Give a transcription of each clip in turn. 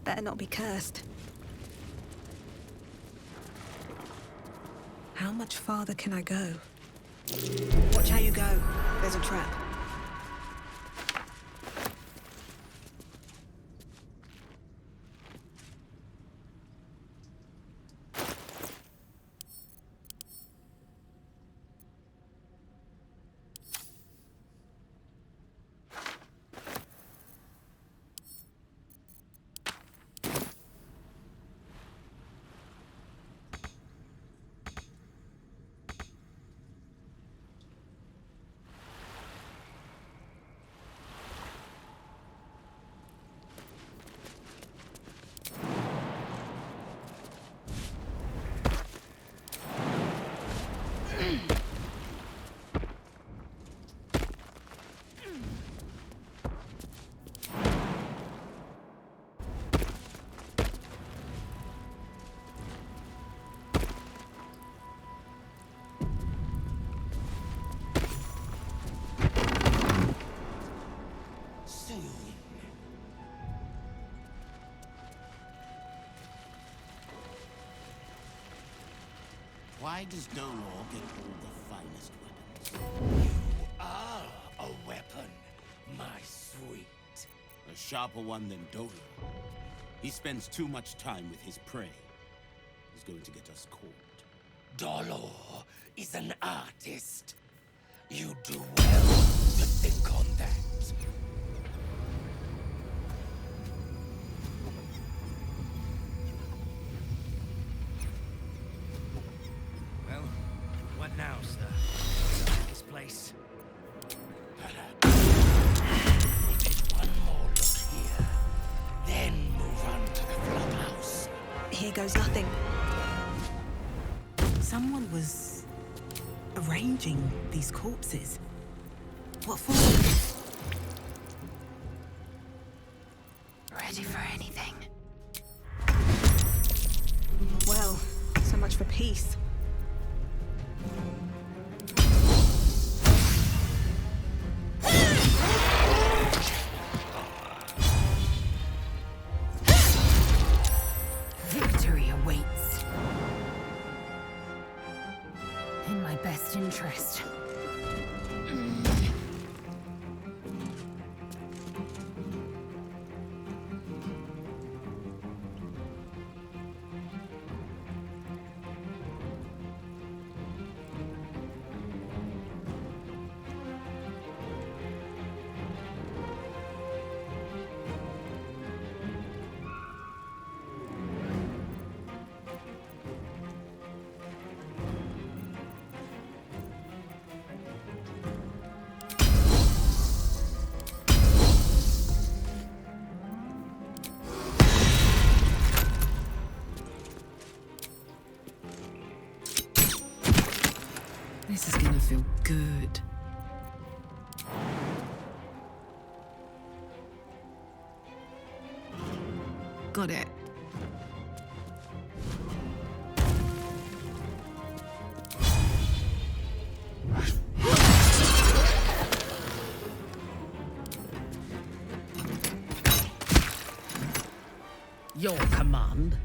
Better not be cursed. How much farther can I go? Watch how you go. There's a trap. Why does Dolor get all the finest weapons? You are a weapon, my sweet. A sharper one than Dolor. He spends too much time with his prey. He's going to get us caught. Dolor is an artist. You do well to think on that. Well, what now, sir? This place. One more look here, then move on to the clubhouse. Here goes nothing. Someone was arranging these corpses. What for? Ready for anything. Well, so much for peace. Victory awaits. In my best interest. This is gonna feel good. Got it. Your command.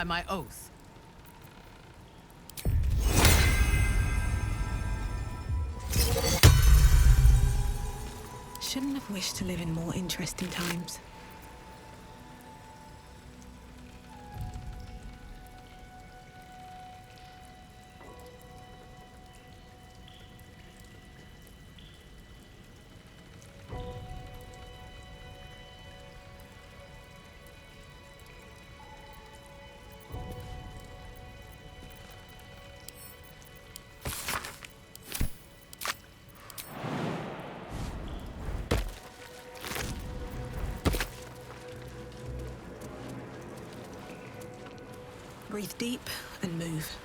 by my oath. Shouldn't have wished to live in more interesting times. Breathe deep and move.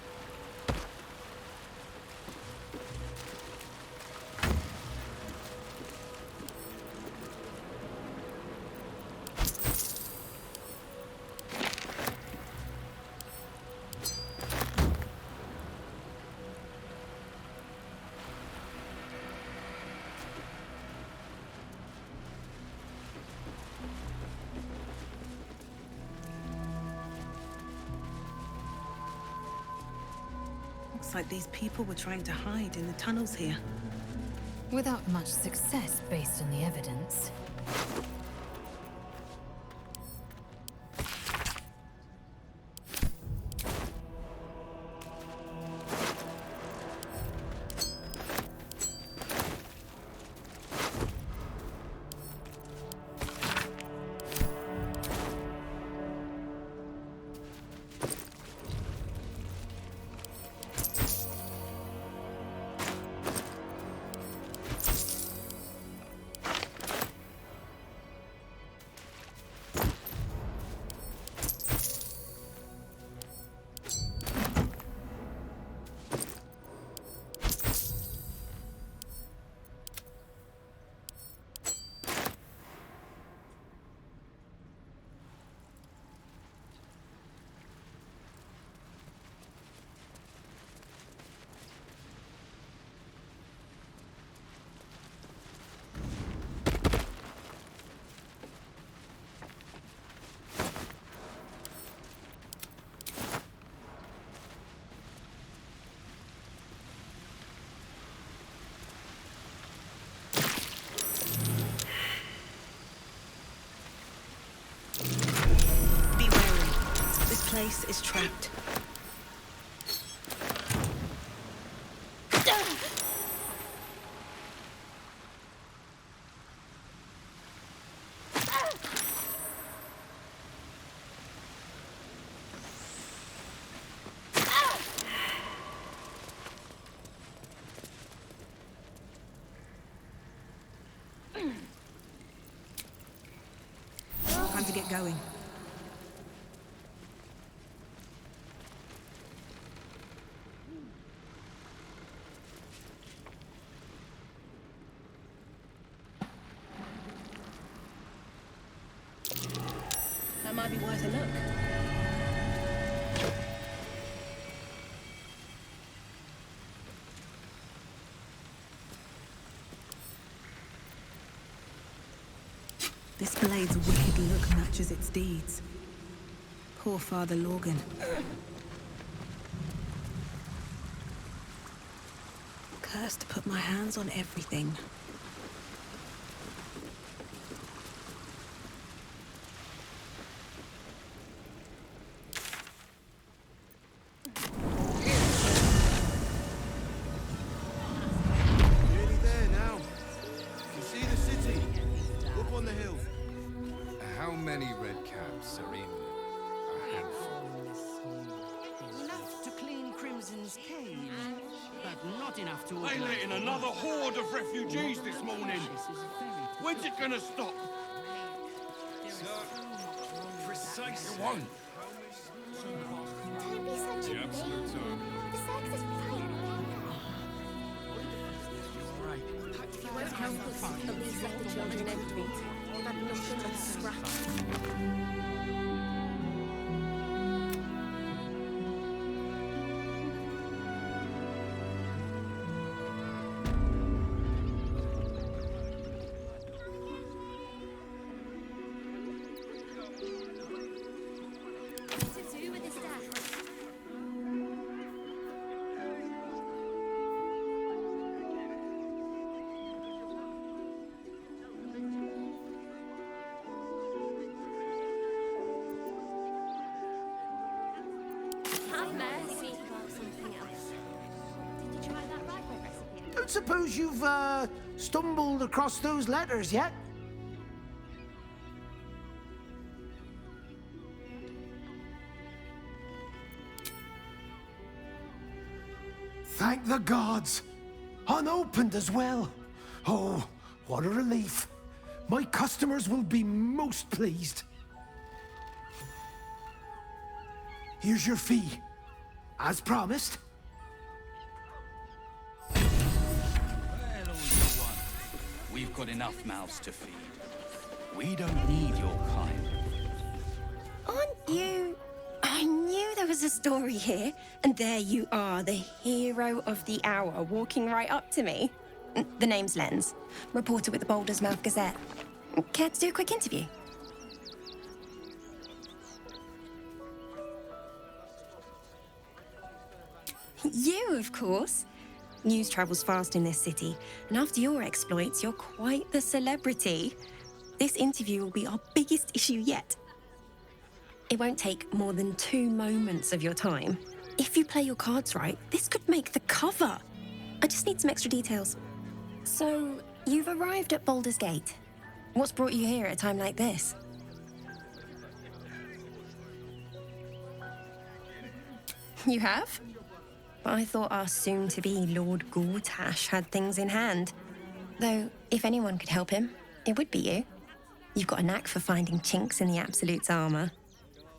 Looks like these people were trying to hide in the tunnels here. Without much success based on the evidence. Place is trapped. Time to get going. That might be worth a look. This blade's wicked look matches its deeds. Poor Father Lorgan. Cursed to put my hands on everything. How many red caps are in a handful? Enough to clean Crimson's cave, but not enough to... They let in another horde of refugees this morning. When's it gonna stop? Precisely. It won't. Don't be such a absolute baby. time. The sex is fine. If you won't help us, at least let the children empty. They've had nothing but scraps. To do with this dad. don't suppose you've, stumbled across those letters yet? Thank the gods! Unopened as well. Oh, what a relief. My customers will be most pleased. Here's your fee. As promised. Well, all you want. We've got enough mouths to feed. We don't need your kind. Aren't you... I knew there was a story here, and there you are, the hero of the hour, walking right up to me. The name's Lens, reporter with the Baldur's Mouth Gazette. Care to do a quick interview? You, of course. News travels fast in this city, and after your exploits, you're quite the celebrity. This interview will be our biggest issue yet. It won't take more than 2 moments of your time. If you play your cards right, this could make the cover. I just need some extra details. So, you've arrived at Baldur's Gate. What's brought you here at a time like this? You have? But I thought our soon-to-be Lord Gortash had things in hand. Though, if anyone could help him, it would be you. You've got a knack for finding chinks in the Absolute's armor.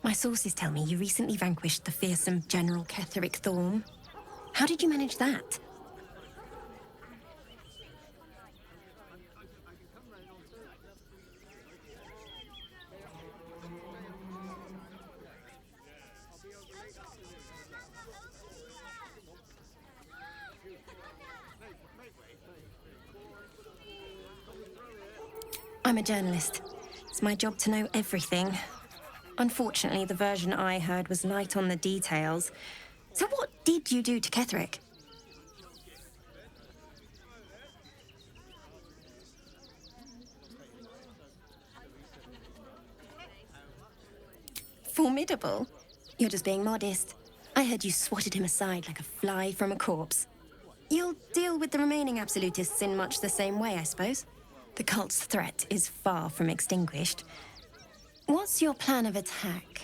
My sources tell me you recently vanquished the fearsome General Ketheric Thorm. How did you manage that? I'm a journalist. It's my job to know everything. Unfortunately, the version I heard was light on the details. So what did you do to Ketheric? Formidable? You're just being modest. I heard you swatted him aside like a fly from a corpse. You'll deal with the remaining Absolutists in much the same way, I suppose. The cult's threat is far from extinguished. What's your plan of attack?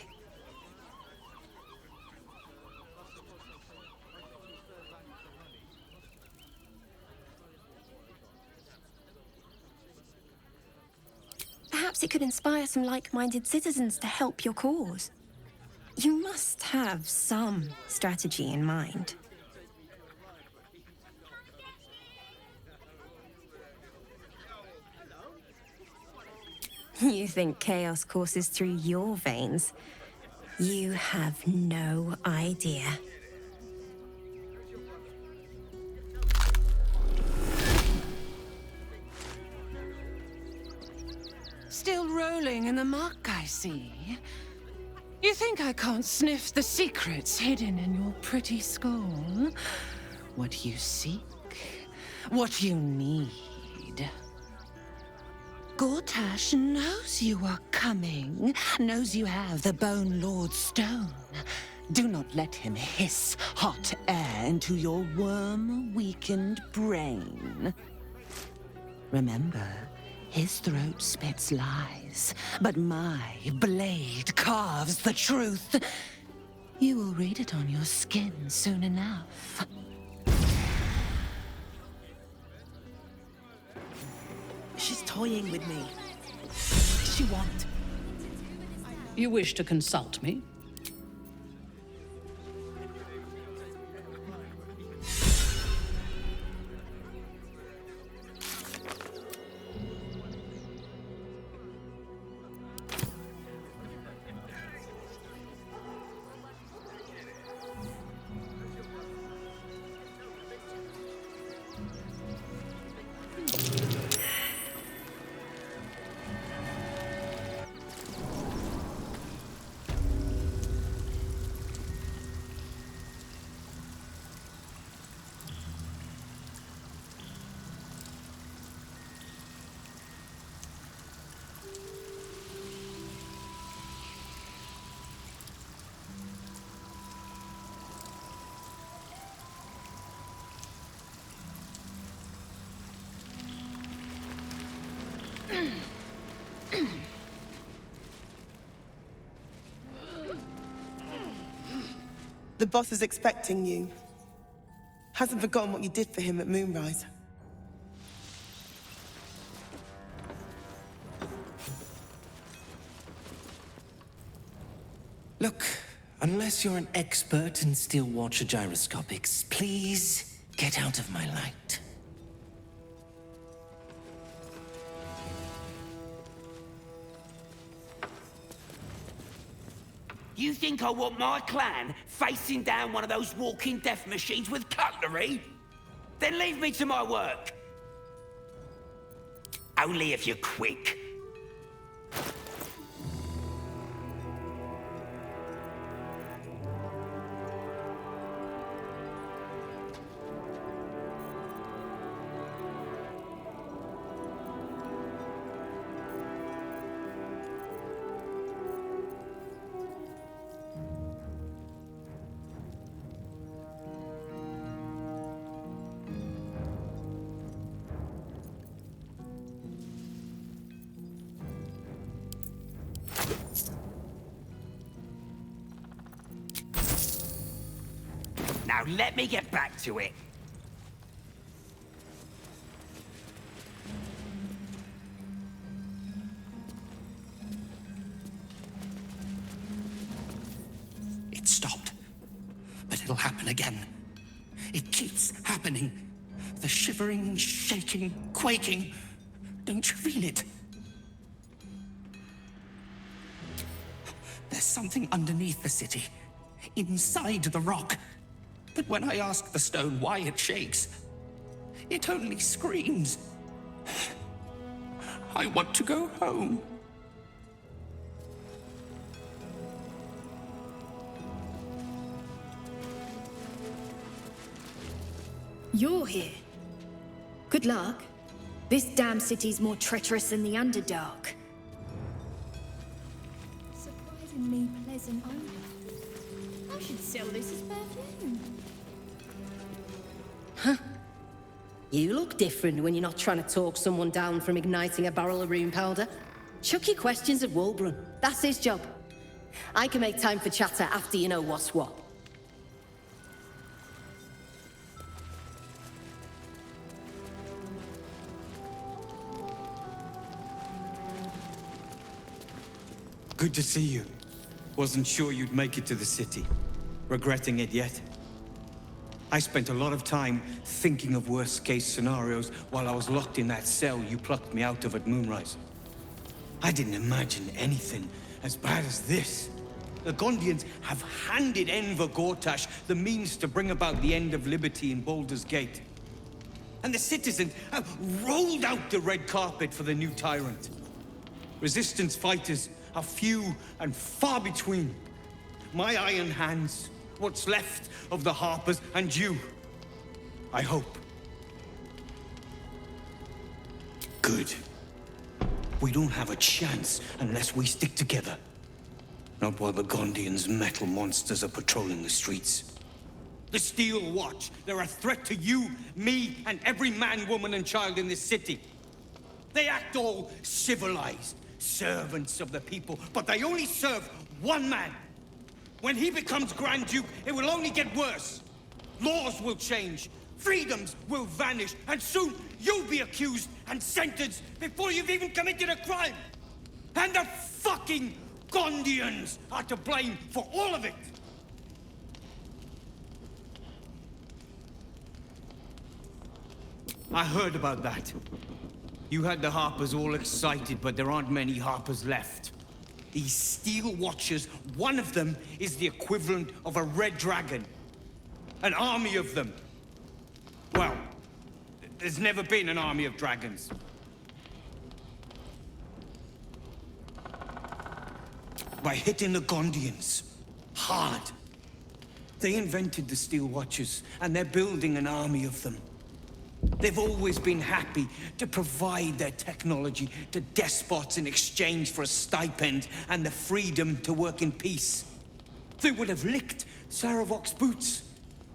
Perhaps it could inspire some like-minded citizens to help your cause. You must have some strategy in mind. You think chaos courses through your veins? You have no idea. Still rolling in the muck, I see. You think I can't sniff the secrets hidden in your pretty skull? What you seek, what you need. Gortash knows you are coming, knows you have the Bone Lord's stone. Do not let him hiss hot air into your worm-weakened brain. Remember, his throat spits lies, but my blade carves the truth. You will read it on your skin soon enough. She's toying with me. What does she want? You wish to consult me? The boss is expecting you. Hasn't forgotten what you did for him at Moonrise. Look, unless you're an expert in steel watcher gyroscopics, please get out of my light. You think I want my clan facing down one of those walking death machines with cutlery? Then leave me to my work. Only if you're quick. Now let me get back to it. It stopped, but it'll happen again. It keeps happening. The shivering, shaking, quaking. Don't you feel it? There's something underneath the city, inside the rock. But when I ask the stone why it shakes, it only screams. I want to go home. You're here. Good luck. This damn city's more treacherous than the Underdark. Surprisingly pleasant odor. I should sell this as perfume. Huh? You look different when you're not trying to talk someone down from igniting a barrel of rune powder. Chuck your questions at Wyrm. That's his job. I can make time for chatter after you know what's what. Good to see you. Wasn't sure you'd make it to the city. Regretting it yet? I spent a lot of time thinking of worst-case scenarios while I was locked in that cell you plucked me out of at Moonrise. I didn't imagine anything as bad as this. The Gondians have handed Enver Gortash the means to bring about the end of liberty in Baldur's Gate. And the citizens have rolled out the red carpet for the new tyrant. Resistance fighters are few and far between. My iron hands, what's left of the Harpers, and you. I hope. Good. We don't have a chance unless we stick together. Not while the Gondians' metal monsters are patrolling the streets. The Steel Watch, they're a threat to you, me, and every man, woman, and child in this city. They act all civilized, servants of the people, but they only serve one man. When he becomes Grand Duke, it will only get worse. Laws will change, freedoms will vanish, and soon you'll be accused and sentenced before you've even committed a crime. And the fucking Gondians are to blame for all of it. I heard about that. You had the Harpers all excited, but there aren't many Harpers left. These Steel Watchers, one of them is the equivalent of a red dragon. An army of them. Well, there's never been an army of dragons. By hitting the Gondians hard. They invented the Steel Watchers, and they're building an army of them. They've always been happy to provide their technology to despots in exchange for a stipend and the freedom to work in peace. They would have licked Saravok's boots,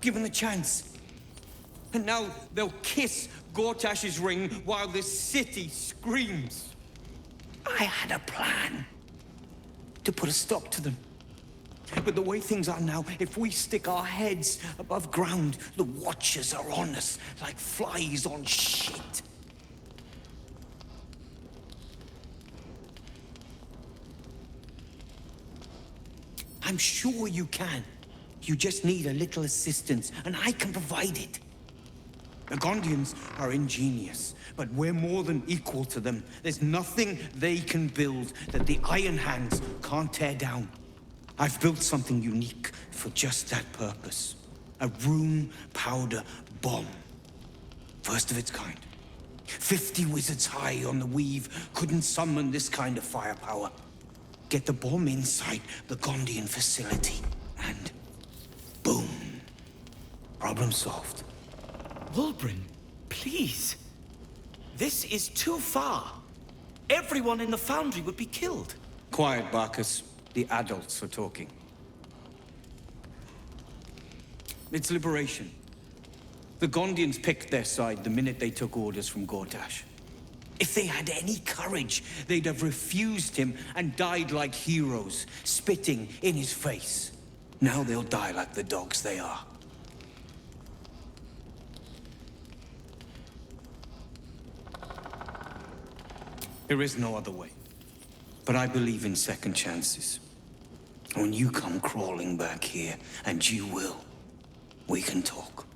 given the chance. And now they'll kiss Gortash's ring while the city screams. I had a plan to put a stop to them. But the way things are now, if we stick our heads above ground, the Watchers are on us like flies on shit. I'm sure you can. You just need a little assistance, and I can provide it. The Gondians are ingenious, but we're more than equal to them. There's nothing they can build that the Iron Hands can't tear down. I've built something unique for just that purpose. A rune powder bomb. First of its kind. 50 wizards high on the weave couldn't summon this kind of firepower. Get the bomb inside the Gondian facility, and boom. Problem solved. Wyrm, please. This is too far. Everyone in the foundry would be killed. Quiet, Barcus. The adults are talking. It's liberation. The Gondians picked their side the minute they took orders from Gortash. If they had any courage, they'd have refused him and died like heroes, spitting in his face. Now they'll die like the dogs they are. There is no other way. But I believe in second chances. When you come crawling back here, and you will, we can talk.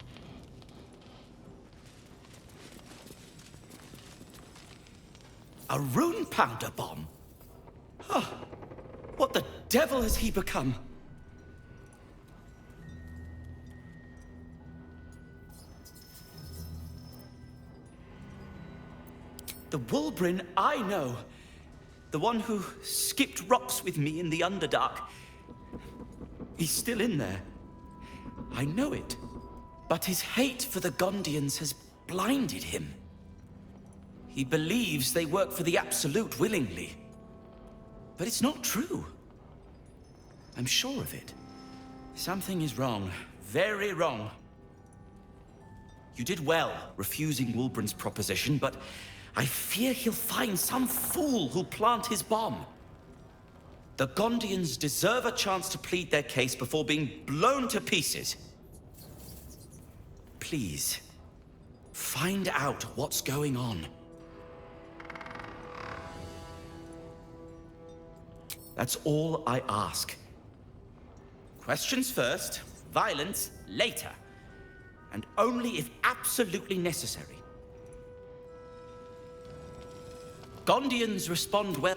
A rune powder bomb? Huh. What the devil has he become? The Wyrm I know. The one who skipped rocks with me in the Underdark. He's still in there. I know it. But his hate for the Gondians has blinded him. He believes they work for the Absolute willingly. But it's not true. I'm sure of it. Something is wrong. Very wrong. You did well refusing Wulbren's proposition, but I fear he'll find some fool who'll plant his bomb. The Gondians deserve a chance to plead their case before being blown to pieces. Please, find out what's going on. That's all I ask. Questions first, violence later. And only if absolutely necessary. Gondians respond well.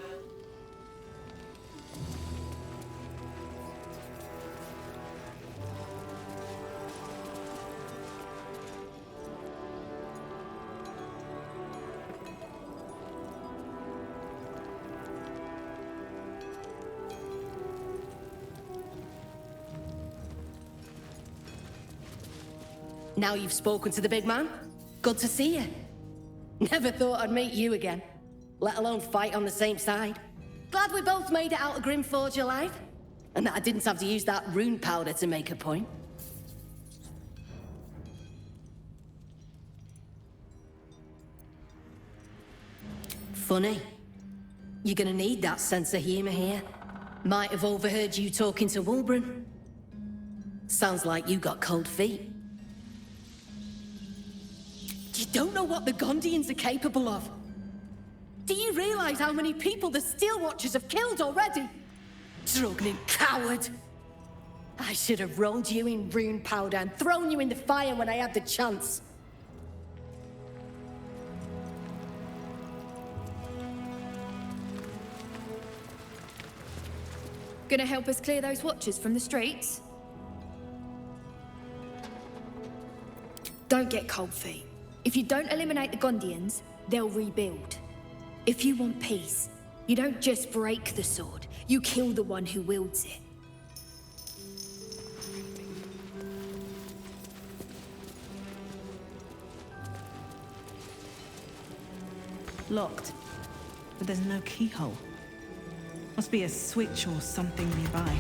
Now you've spoken to the big man? Good to see you. Never thought I'd meet you again, let alone fight on the same side. Glad we both made it out of Grimforge alive, and that I didn't have to use that rune powder to make a point. Funny. You're gonna need that sense of humor here. Might have overheard you talking to Wulbren. Sounds like you got cold feet. You don't know what the Gondians are capable of. Do you realize how many people the Steel Watchers have killed already? Struggling coward! I should have rolled you in rune powder and thrown you in the fire when I had the chance. Gonna help us clear those Watchers from the streets? Don't get cold feet. If you don't eliminate the Gondians, they'll rebuild. If you want peace, you don't just break the sword, you kill the one who wields it. Locked, but there's no keyhole. Must be a switch or something nearby.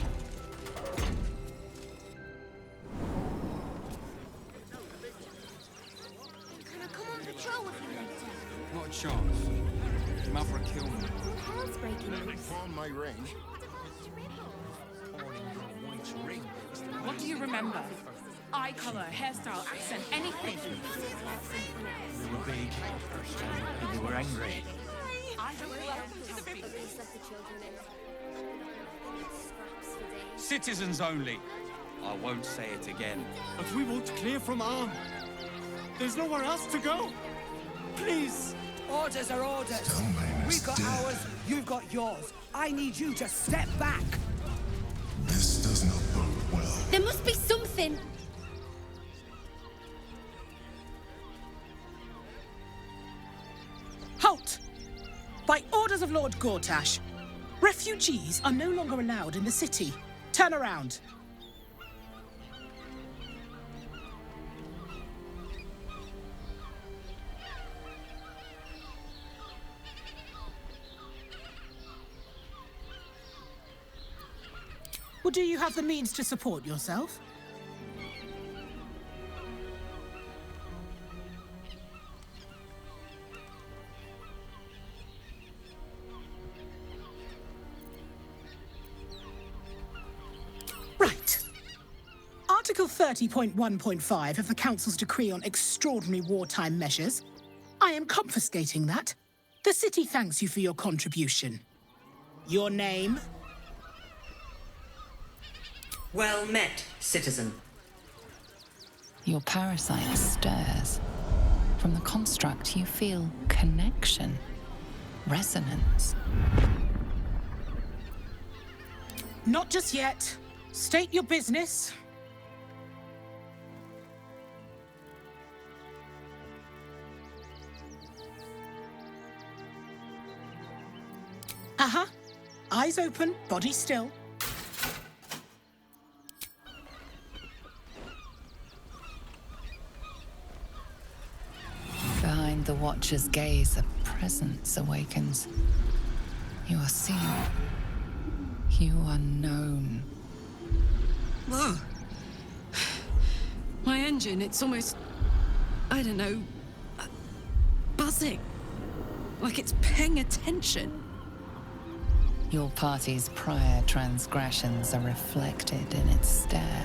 Can I come on patrol with you later? Not a chance. Maverick killed me. Hell's breaking loose. On my range. remember. Eye colour, hairstyle, accent, anything. They were big, and they were angry. Citizens only. I won't say it again. But we won't clear from Arm. There's nowhere else to go. Please. Orders are orders. We've got ours, you've got yours. I need you to step back. This does not bode well. There must be something. Halt! By orders of Lord Gortash, refugees are no longer allowed in the city. Turn around. Well, do you have the means to support yourself? Right. Article 30.1.5 of the Council's Decree on Extraordinary Wartime Measures. I am confiscating that. The city thanks you for your contribution. Your name? Well met, citizen. Your parasite stirs. From the construct, you feel connection, resonance. Not just yet. State your business. Uh-huh. Eyes open, body still. Behind the Watcher's gaze, a presence awakens. You are seen. You are known. Whoa. My engine, it's almost... I don't know... buzzing. Like it's paying attention. Your party's prior transgressions are reflected in its stare,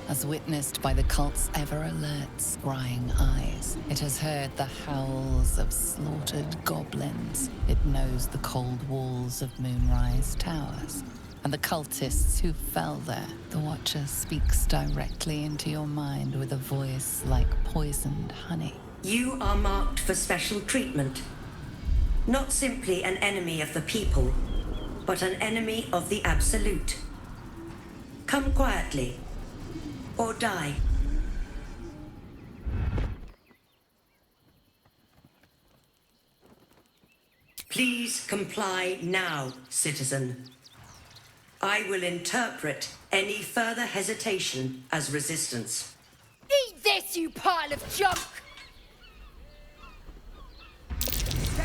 as witnessed by the cult's ever-alert, scrying eyes. It has heard the howls of slaughtered goblins. It knows the cold walls of Moonrise Towers, and the cultists who fell there. The Watcher speaks directly into your mind with a voice like poisoned honey. You are marked for special treatment. Not simply an enemy of the people, but an enemy of the Absolute. Come quietly, or die. Please comply now, citizen. I will interpret any further hesitation as resistance. Eat this, you pile of junk!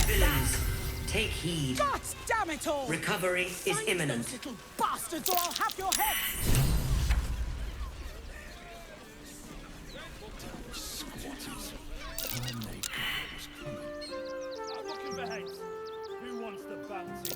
Villains, take heed. God damn it all! Recovery is imminent. Those little bastards, or I'll have your heads! Squatters. When they was coming. I'm looking for heads. Who wants the bounty?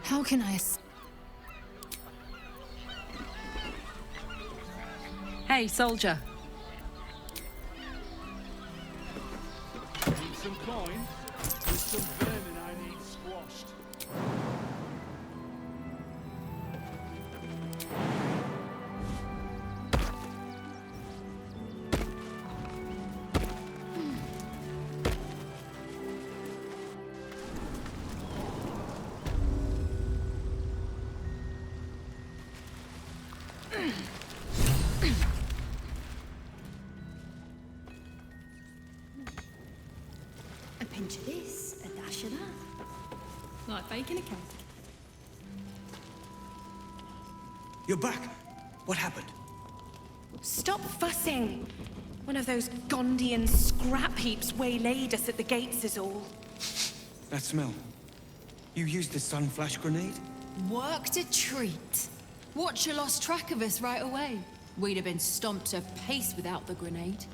How can I... Hey, soldier. Need some coin? There's some vermin I need squashed. A pinch of this, a dash of that. Like baking a cake. You're back. What happened? Stop fussing! One of those Gondian scrap heaps waylaid us at the gates is all. That smell. You used the sun flash grenade? Worked a treat. Watcher lost track of us right away. We'd have been stomped to paste without the grenade.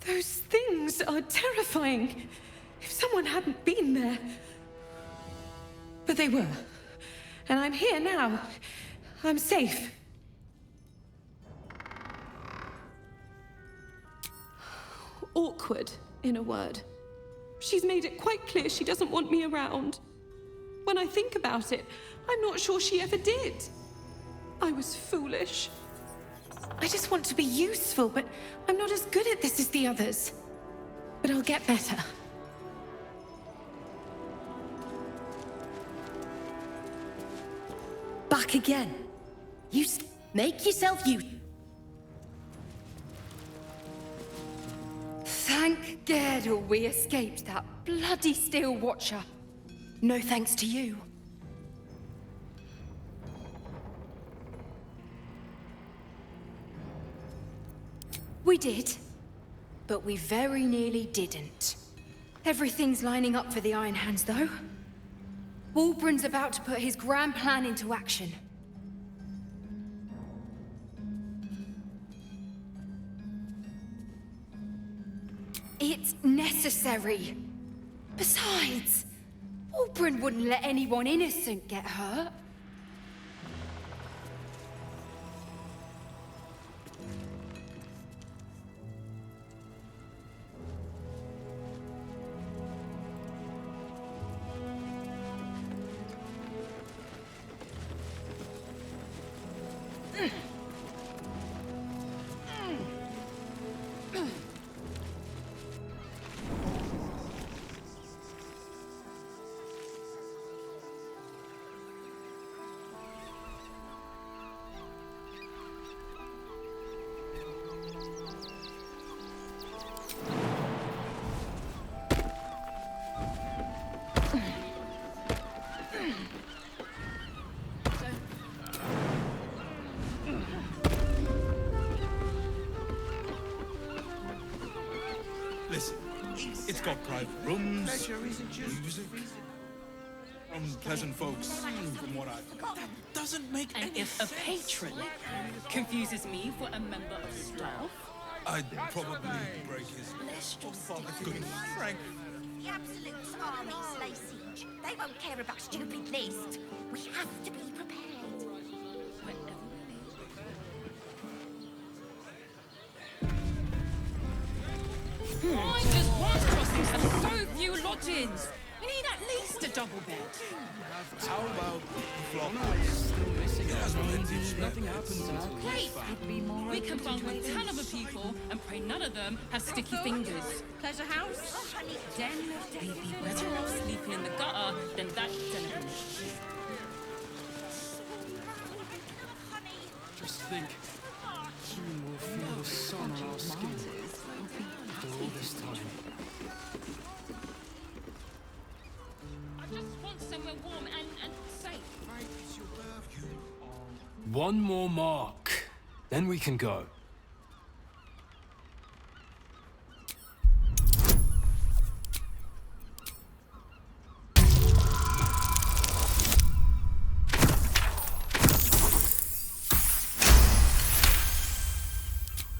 Those things are terrifying. If someone hadn't been there. But they were. And I'm here now. I'm safe. Awkward, in a word. She's made it quite clear she doesn't want me around. When I think about it, I'm not sure she ever did. I was foolish. I just want to be useful, but I'm not as good at this as the others. But I'll get better. Back again. Make yourself you. Thank God we escaped that bloody Steel Watcher. No thanks to you. We did, but we very nearly didn't. Everything's lining up for the Iron Hands, though. Wyrm's about to put his grand plan into action. It's necessary. Besides, Wyrm wouldn't let anyone innocent get hurt. Listen, it's got private rooms, music, pleasant folks, from what I've... That doesn't make And any if sense. a patron confuses me for a member of staff, I'd probably break his... Oh, for goodness, Frank. The Absolute's armies lay siege. They won't care about stupid list. We have to be prepared. why does Wyrm crossings have so few lodgings? We need at least a double bed. How about flock? Nothing happens. Great. We can bunk with 10 other people and pray none of them have sticky fingers. Pleasure house? Den of We'd be better off sleeping in the gutter than that den of Just think, soon we'll feel the sun on our skin. After all this time. I just want somewhere warm and safe. One more mark, then we can go.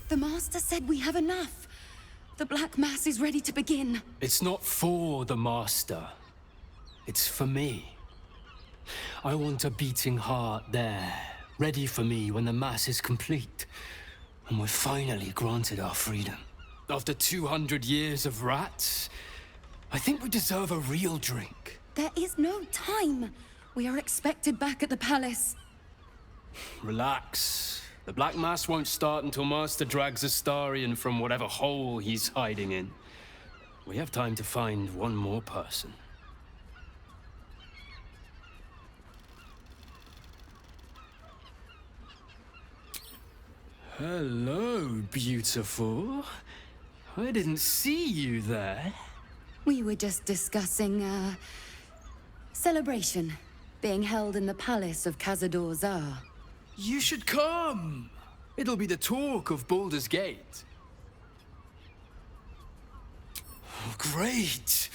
The Master said we have enough. The Black Mass is ready to begin. It's not for the Master. It's for me. I want a beating heart there, ready for me when the Mass is complete. And we're finally granted our freedom. After 200 years of rats, I think we deserve a real drink. There is no time. We are expected back at the palace. Relax. The Black Mass won't start until Master drags Astarion from whatever hole he's hiding in. We have time to find one more person. Hello, beautiful. I didn't see you there. We were just discussing celebration being held in the palace of Cazador Zar. You should come. It'll be the talk of Baldur's Gate. Oh, great.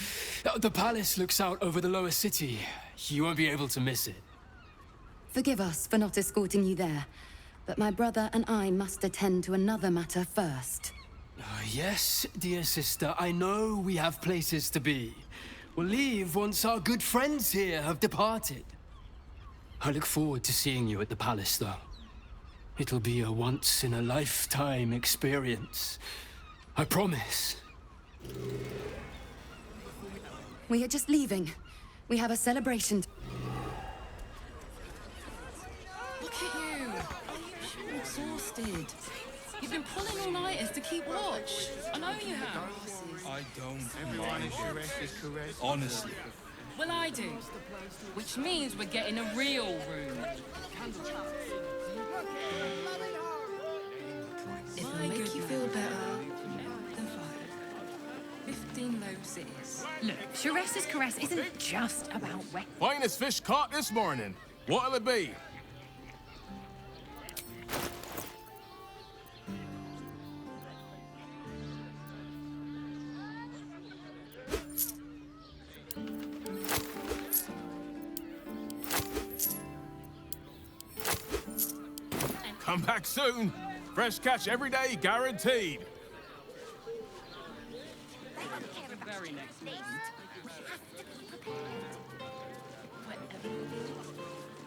The palace looks out over the lower city. You won't be able to miss it. Forgive us for not escorting you there, but my brother and I must attend to another matter first. Yes, dear sister, I know we have places to be. We'll leave once our good friends here have departed. I look forward to seeing you at the palace, though. It'll be a once-in-a-lifetime experience. I promise. We are just leaving. We have a celebration. Look at you. You're exhausted. You've been pulling all-nighters to keep watch. I know you have. I don't mind. Honestly. Well, I do. Which means we're getting a real room. If it'll make you feel better, then fine. 15 low cities. Look, Sharessa's caress isn't just about wet. Finest fish caught this morning. What'll it be? Come back soon. Fresh catch every day, guaranteed. Very next list.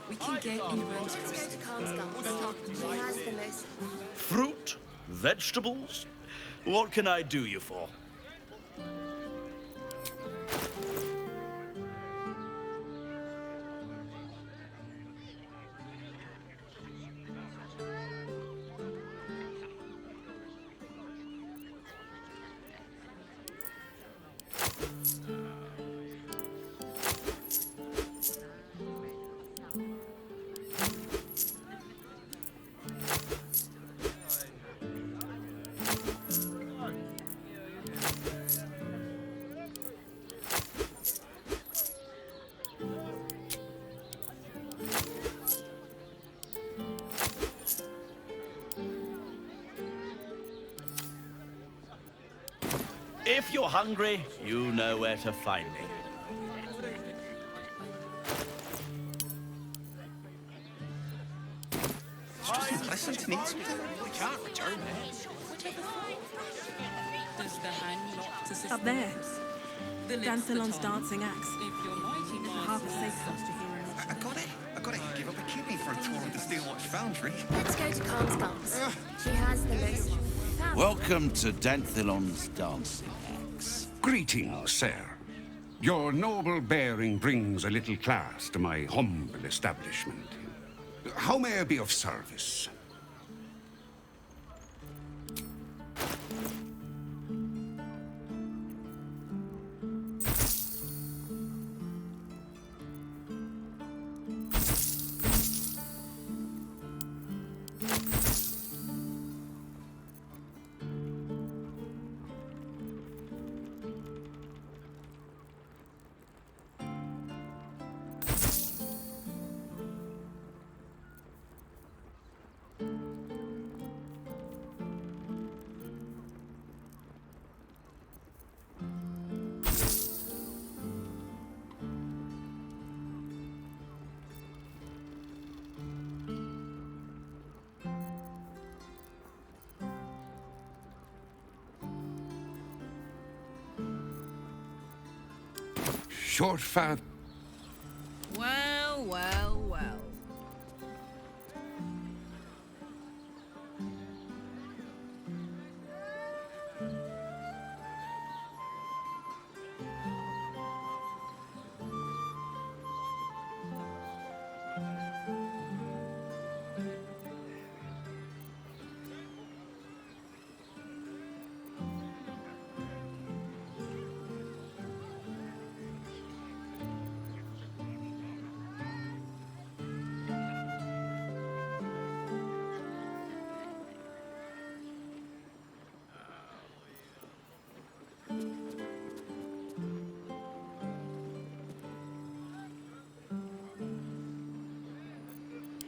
We can get in Let's go to Karlsgard's. He has the most. Fruit? Vegetables? What can I do you for? If you're hungry, you know where to find me. Listen to me. We can't return it. Does the hand not to systems? Up there. The lips, Danthelon's the tongue. dancing axe. If you're mighty It's nice half a and safe soft. house to hear. I got it. Give up a kidney for a tour of the Steelwatch Foundry. Let's go to Karlsgard's. She has the most. Welcome to Danthelon's dancing axe. Greetings, sir. Your noble bearing brings a little class to my humble establishment. How may I be of service? Short fat. Well, well, well.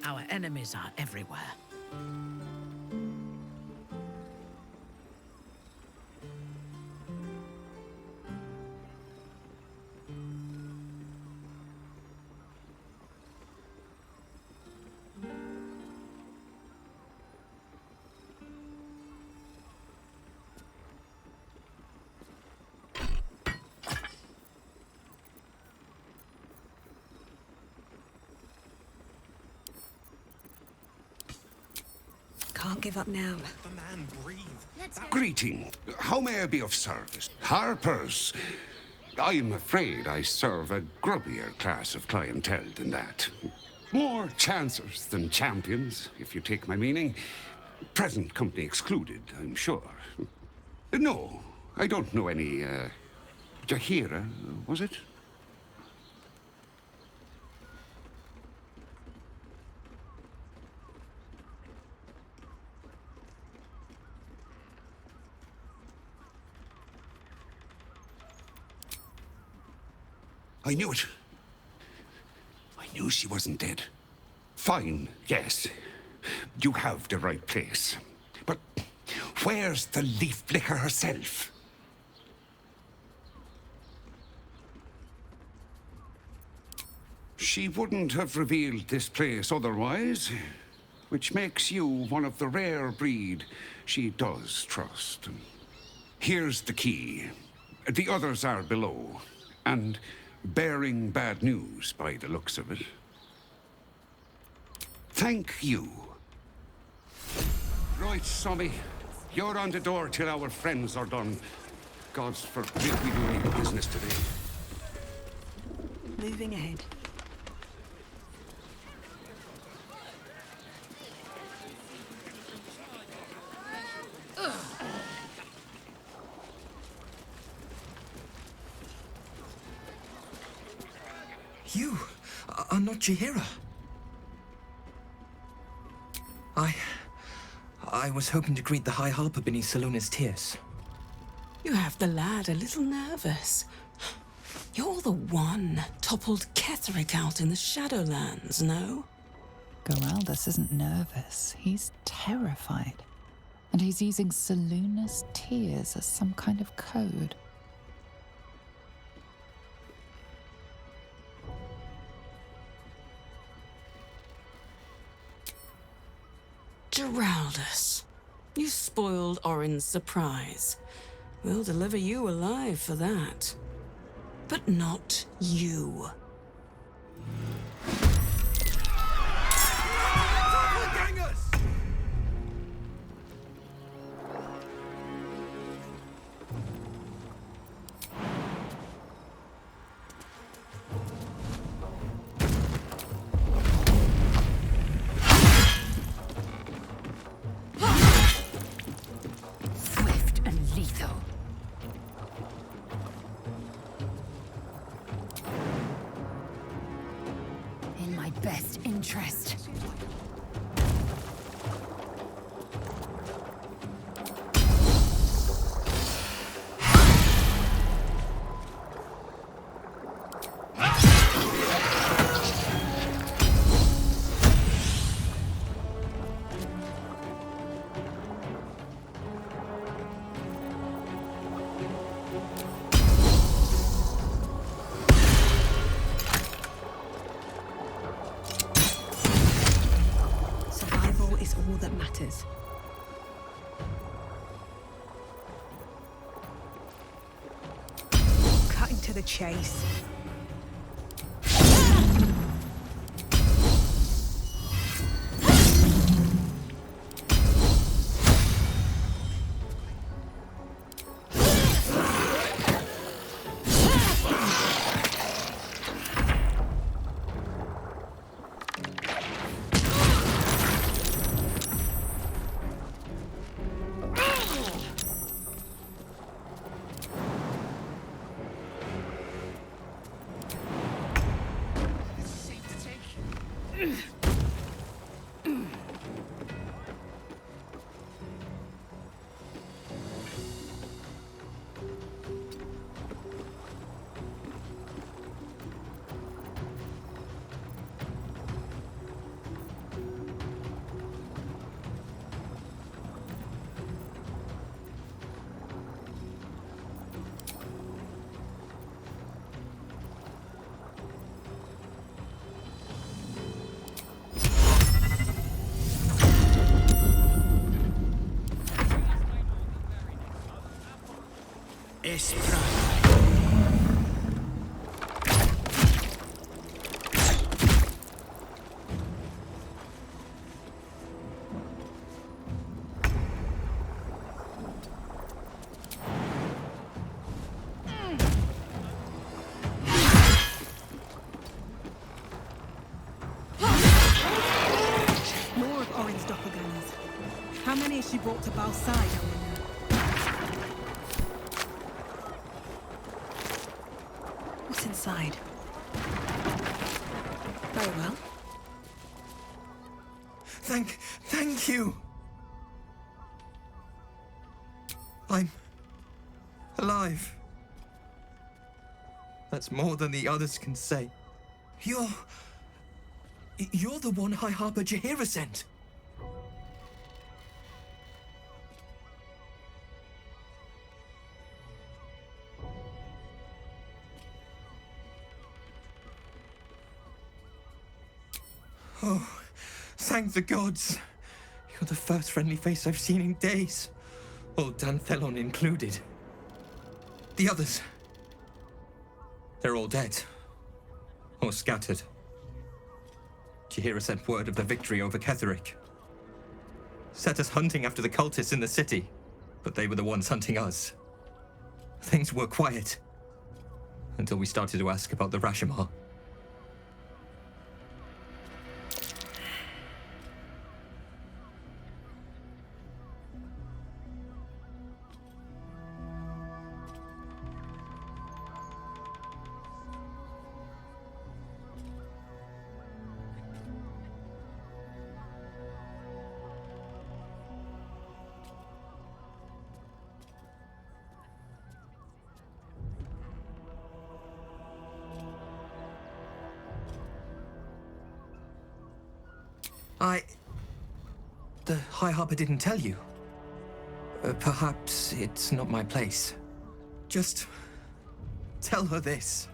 Our enemies are everywhere. Can't give up now. Let the man breathe. Greeting. How may I be of service? Harpers. I'm afraid I serve a grubbier class of clientele than that. More chancers than champions, if you take my meaning. Present company excluded, I'm sure. No, I don't know any, Jahira, was it? I knew it. I knew she wasn't dead. Fine, yes. You have the right place. But where's the leaf flicker herself? She wouldn't have revealed this place otherwise, which makes you one of the rare breed she does trust. Here's the key. The others are below, and bearing bad news by the looks of it. Thank you. Right, Sommy. You're on the door till our friends are done. God's forbid we do any business today. Moving ahead. You are not Jahira. I was hoping to greet the High Harper beneath Salona's tears. You have the lad a little nervous. You're the one toppled Ketheric out in the Shadowlands, no? Geraldus isn't nervous. He's terrified. And he's using Salona's tears as some kind of code. Geraldus, you spoiled Orin's surprise. We'll deliver you alive for that. But not you. Swift and lethal. In my best interest. Survival is all that matters. Cutting to the chase. More of Orin's doppelgangers. How many has she brought to Balside, Orin? What's inside? Very well. Thank you! I'm alive. That's more than the others can say. You're the one High Harper Jaheira sent. Oh, thank the gods. You're the first friendly face I've seen in days. Old Danthelon included. The others, they're all dead. Or scattered. Jaheira sent word of the victory over Ketheric. Set us hunting after the cultists in the city, but they were the ones hunting us. Things were quiet. Until we started to ask about the Rashomar. The High Harper didn't tell you. Perhaps it's not my place. Just tell her this.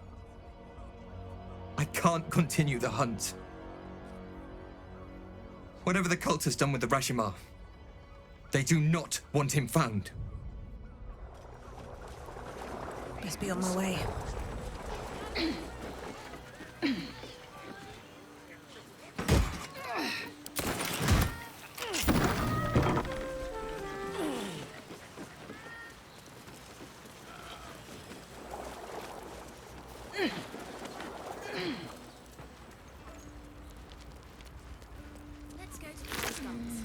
I can't continue the hunt. Whatever the cult has done with the Rashomar, they do not want him found. Best be on my way. Let's go to the slums.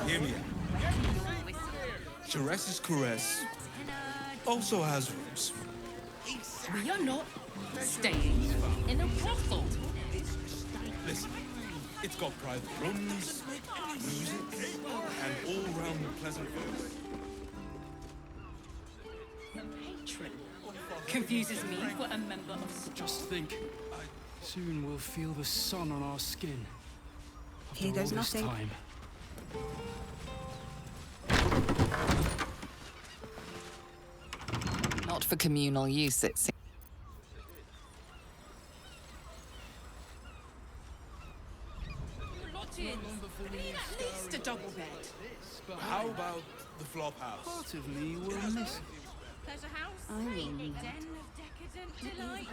Hear me. Sharess's caress also has rooms. We are not staying in a brothel. Listen, it's got private rooms, music, and all-round pleasant food. A patron confuses me for a member of... Just think, soon we'll feel the sun on our skin. Here After goes all this nothing. time. Not for communal use, it seems. At least a double bed. How about the flop house? Part of me will miss it. Pleasure house. I will Den not. of decadent delight.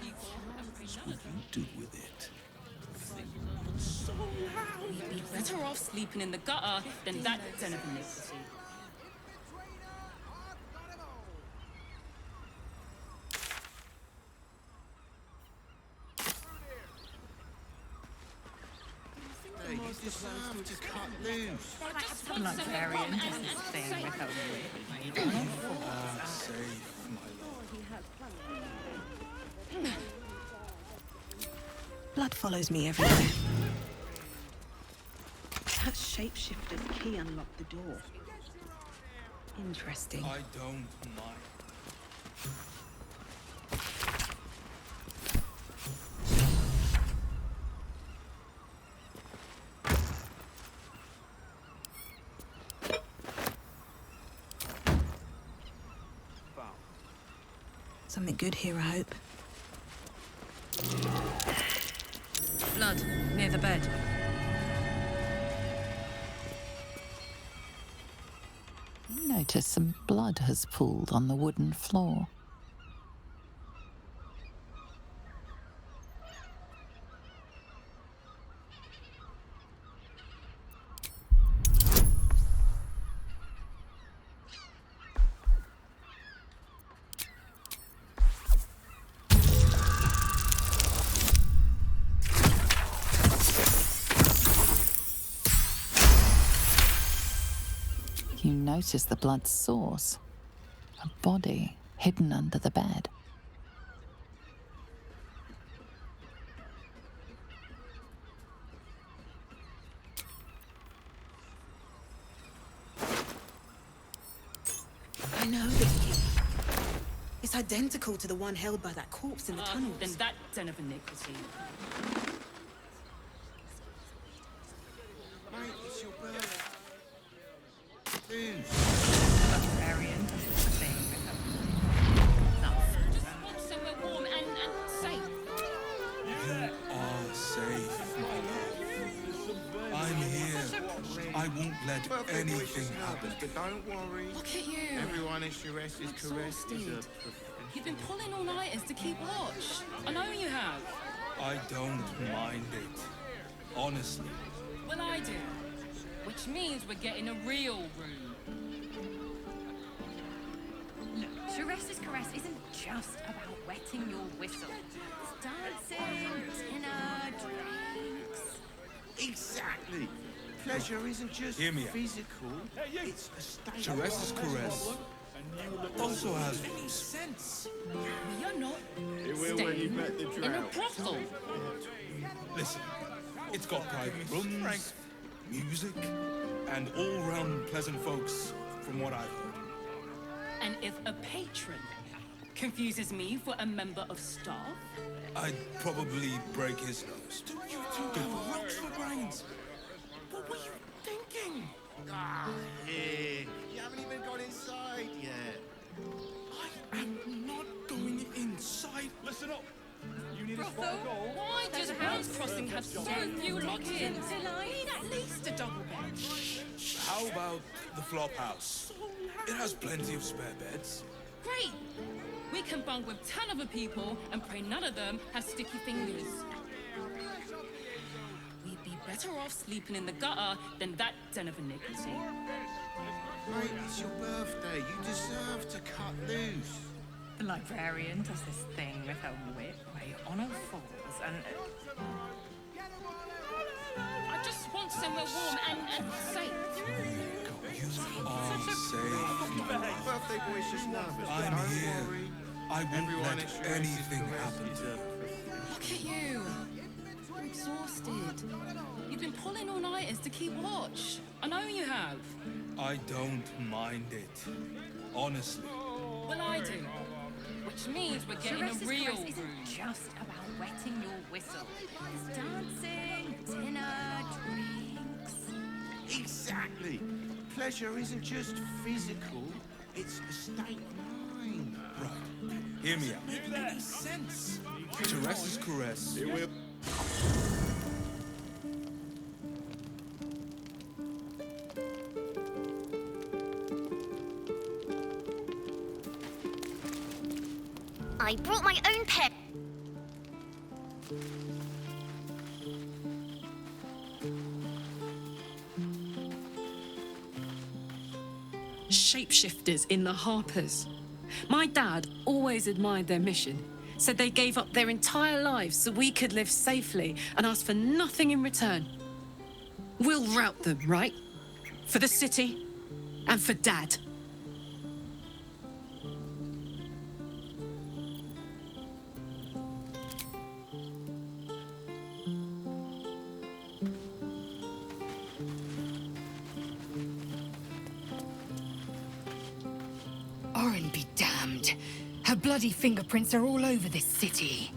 What will you do with it? We'd be better off sleeping in the gutter than that den of iniquity. Hey, use this lamp to cut loose. Librarian does this thing with her Blood follows me everywhere. That shapeshifter's key unlocked the door. Interesting. I don't mind. Something good here, I hope. Blood, near the bed. You notice some blood has pooled on the wooden floor. You notice the blood's source. A body hidden under the bed. I know this key. It's identical to the one held by that corpse in the tunnels. Then that den of iniquity. Mate, it's your bird. Dude. Librarian, thing. Just want somewhere warm and safe. You are safe, my love. I'm here. I won't let anything happen. But don't worry. Look at you. Everyone is Shures's caress. Exhausted. You've been pulling all-nighters to keep watch. I know you have. I don't mind it. Honestly. Well, I do. Which means we're getting a real room. Look, Shures's caress isn't just about wetting your whistle. It's dancing, dinner, drinks. Exactly. Pleasure isn't just Hear me out. physical. It's a state. Shures's caress also has sense. You're not It will when you met the in a drought. brothel. Listen, it's got private rooms, music, and all-round pleasant folks, from what I've heard. And if a patron confuses me for a member of staff, I'd probably break his nose. You two have rocks for brains. What were you thinking? Ah, here. You haven't even gone inside yet. I am not going inside. Listen up. You need brothel? Why does House Crossing have so few lock-ins? We need at least a double bed. How about the flop house? It has plenty of spare beds. Great! We can bunk with 10 other people and pray none of them have sticky fingers. We'd be better off sleeping in the gutter than that den of iniquity. Mate, it's your birthday. You deserve to cut loose. The librarian does this thing with her whip where your honor falls and... I just want somewhere warm and safe. You are safe. Birthday boy's just nervous. I'm Don't here. worry. I won't Everyone let is anything happen to you. Look at you. You're exhausted. You've been pulling all-nighters to keep watch. I know you have. I don't mind it. Honestly. Well, I do. Which means we're getting a Shures's real caress room. isn't just about wetting your whistle. It's dancing, dinner, drinks. Exactly. Pleasure isn't just physical. It's a state of mind. Right. Hear me out. It makes sense. Shures's caress. It will. I brought my own pen. Shapeshifters in the Harpers. My dad always admired their mission. Said they gave up their entire lives so we could live safely and asked for nothing in return. We'll rout them, right? For the city and for Dad. Orin be damned. Her bloody fingerprints are all over this city.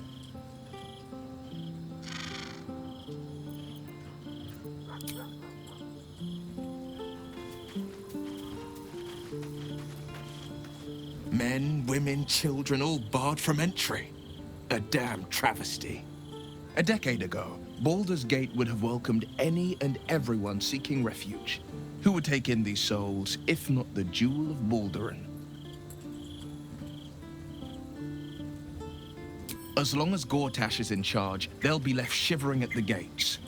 Men, women, children, all barred from entry. A damn travesty. A decade ago, Baldur's Gate would have welcomed any and everyone seeking refuge. Who would take in these souls, if not the Jewel of Baldurin? As long as Gortash is in charge, they'll be left shivering at the gates.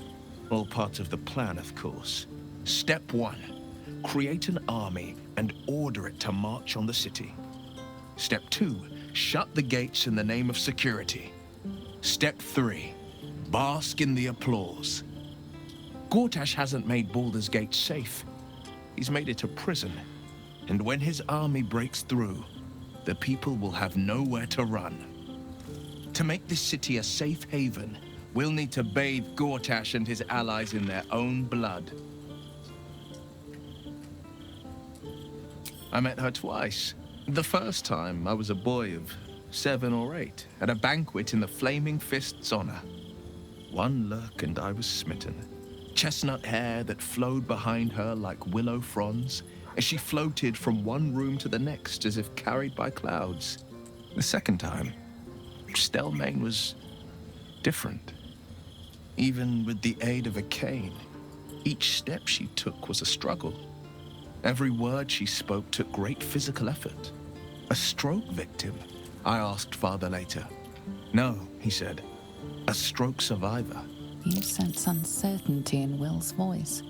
All part of the plan, of course. Step 1. Create an army and order it to march on the city. Step 2. Shut the gates in the name of security. Step 3. Bask in the applause. Gortash hasn't made Baldur's Gate safe. He's made it a prison. And when his army breaks through, the people will have nowhere to run. To make this city a safe haven, we'll need to bathe Gortash and his allies in their own blood. I met her twice. The first time, I was a boy of 7 or 8, at a banquet in the Flaming Fist's honor. One look and I was smitten. Chestnut hair that flowed behind her like willow fronds, as she floated from one room to the next as if carried by clouds. The second time, Stelmane was different. Even with the aid of a cane, each step she took was a struggle. Every word she spoke took great physical effort. A stroke victim? I asked father later. No, he said. A stroke survivor. You sense uncertainty in Will's voice.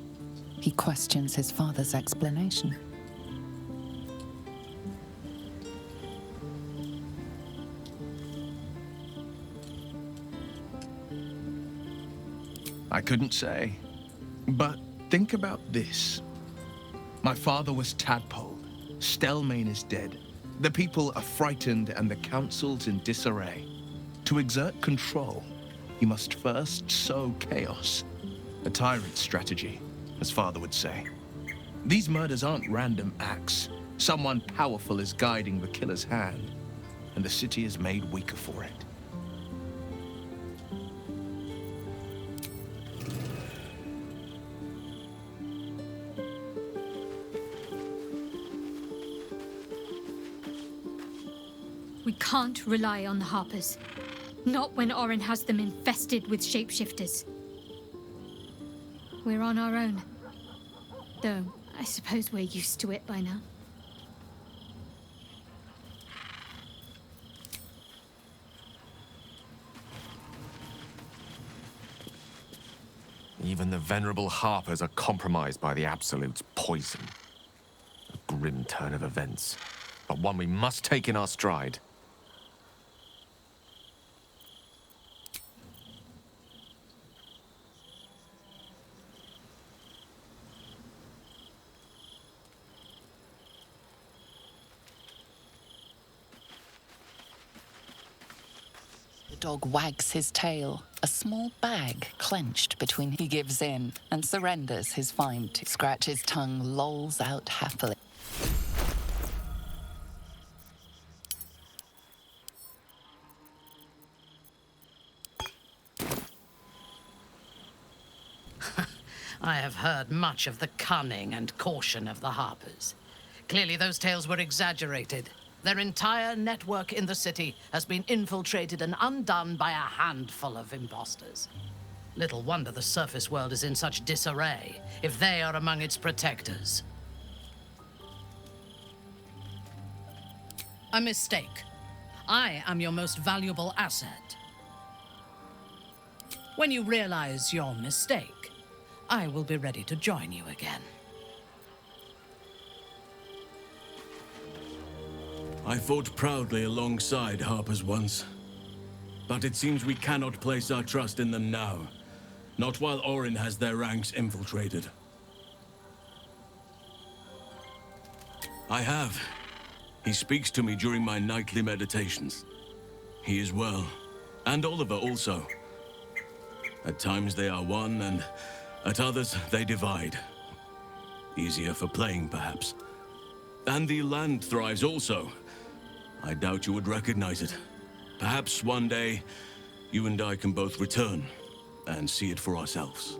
He questions his father's explanation. I couldn't say. But think about this. My father was tadpole. Stelmane is dead. The people are frightened and the council's in disarray. To exert control, he must first sow chaos. A tyrant's strategy, as father would say. These murders aren't random acts. Someone powerful is guiding the killer's hand, and the city is made weaker for it. We can't rely on the Harpers. Not when Orin has them infested with shapeshifters. We're on our own. Though, I suppose we're used to it by now. Even the venerable Harpers are compromised by the Absolute's poison. A grim turn of events, but one we must take in our stride. The dog wags his tail, a small bag clenched between. He gives in and surrenders his find. Scratch his tongue, lolls out happily. I have heard much of the cunning and caution of the Harpers. Clearly those tales were exaggerated. Their entire network in the city has been infiltrated and undone by a handful of imposters. Little wonder the surface world is in such disarray, if they are among its protectors. A mistake. I am your most valuable asset. When you realize your mistake, I will be ready to join you again. I fought proudly alongside Harpers once. But it seems we cannot place our trust in them now. Not while Orin has their ranks infiltrated. I have. He speaks to me during my nightly meditations. He is well. And Oliver also. At times they are one, and at others they divide. Easier for playing, perhaps. And the land thrives also. I doubt you would recognize it. Perhaps one day, you and I can both return and see it for ourselves.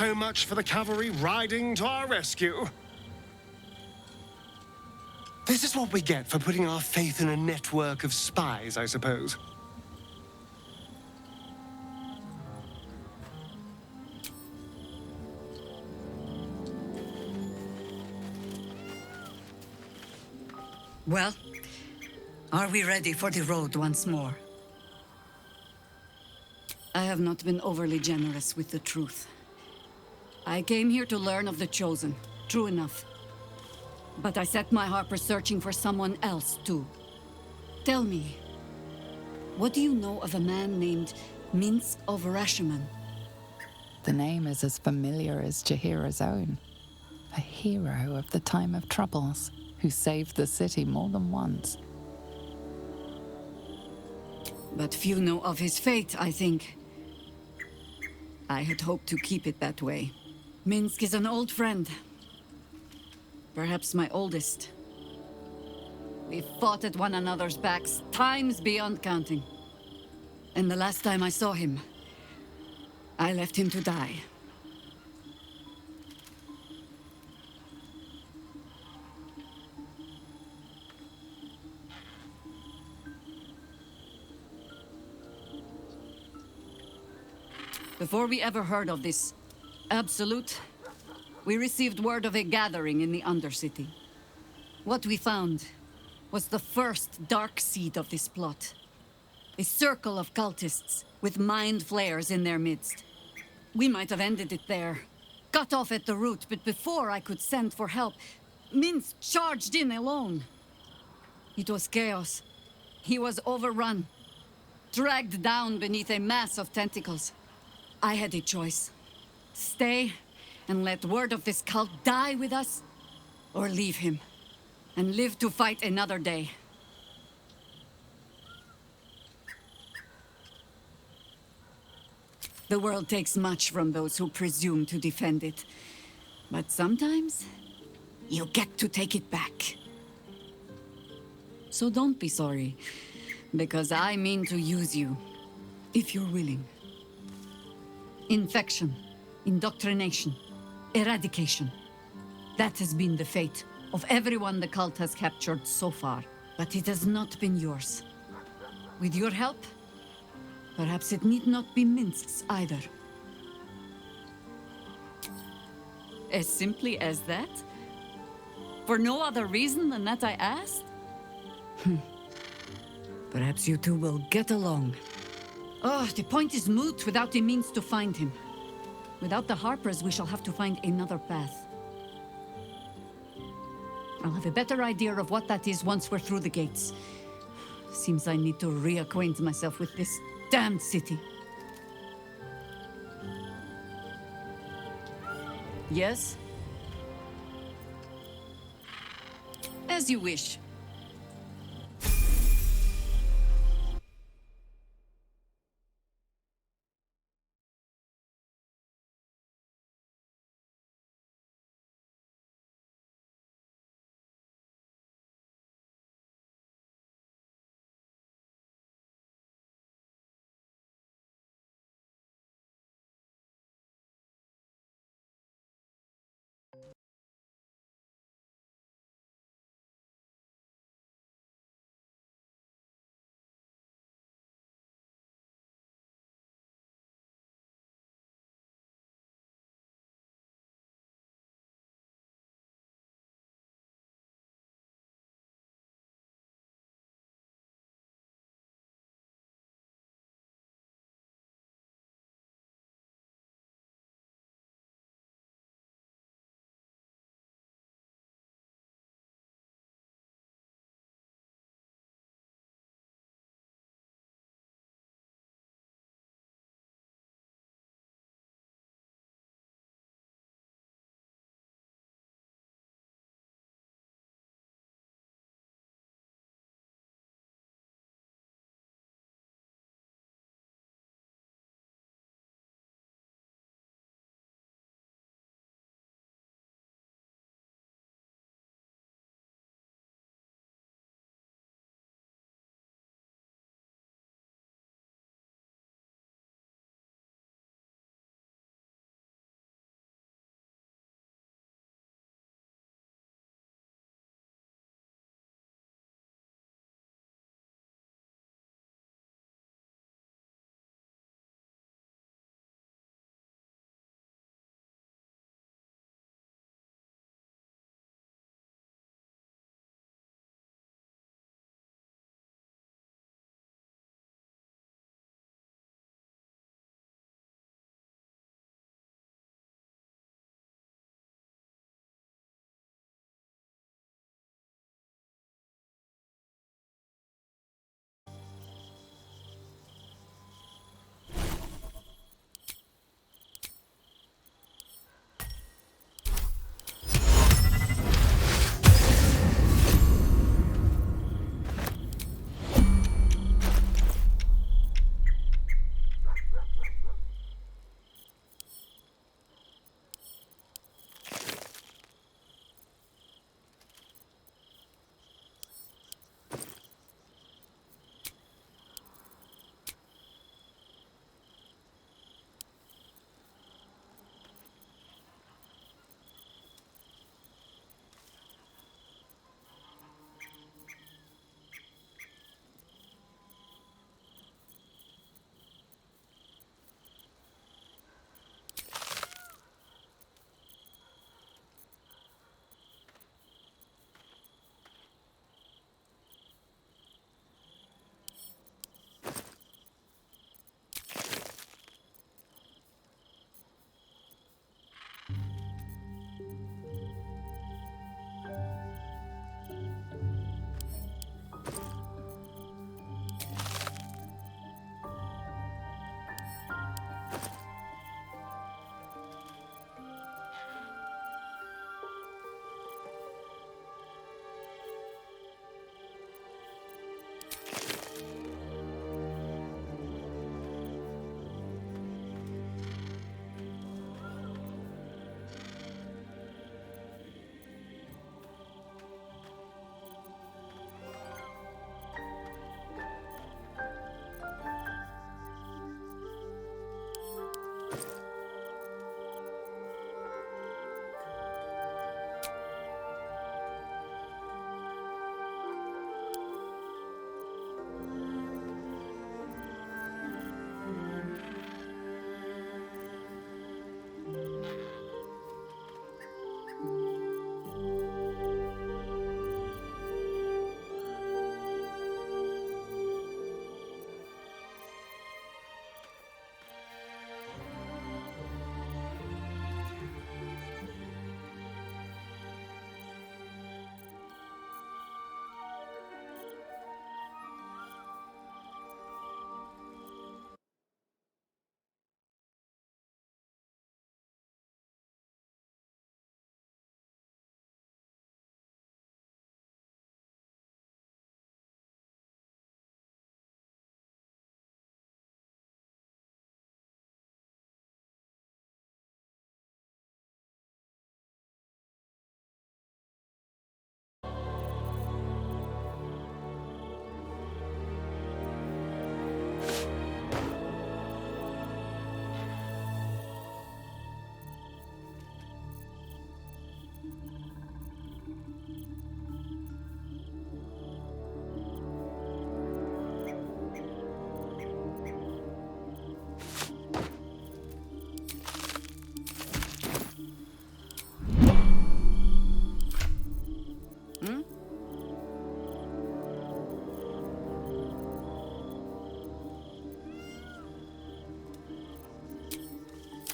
so much for the cavalry riding to our rescue. This is what we get for putting our faith in a network of spies, I suppose. Well, are we ready for the road once more? I have not been overly generous with the truth. I came here to learn of the Chosen, true enough. But I set my Harper searching for someone else, too. Tell me, what do you know of a man named Minsk of Rashomon? The name is as familiar as Jahira's own. A hero of the time of troubles, who saved the city more than once. But few know of his fate, I think. I had hoped to keep it that way. Minsk is an old friend. Perhaps my oldest. We fought at one another's backs, times beyond counting. And the last time I saw him, I left him to die. Before we ever heard of this Absolute, we received word of a gathering in the Undercity. What we found was the first dark seed of this plot. A circle of cultists with mind flayers in their midst. We might have ended it there, cut off at the root, but before I could send for help, Minsk charged in alone. It was chaos. He was overrun, dragged down beneath a mass of tentacles. I had a choice. Stay and let word of this cult die with us, or leave him and live to fight another day. The world takes much from those who presume to defend it. But sometimes, you get to take it back. So don't be sorry, because I mean to use you, if you're willing. Infection, indoctrination, eradication. That has been the fate of everyone the cult has captured so far. But it has not been yours. With your help, perhaps it need not be Minsk's either. As simply as that? For no other reason than that I asked? Perhaps you two will get along. Oh, the point is moot without the means to find him. Without the Harpers, we shall have to find another path. I'll have a better idea of what that is once we're through the gates. Seems I need to reacquaint myself with this damned city. Yes? As you wish.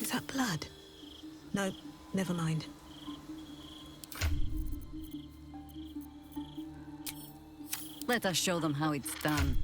Is that blood? No, never mind. Let us show them how it's done.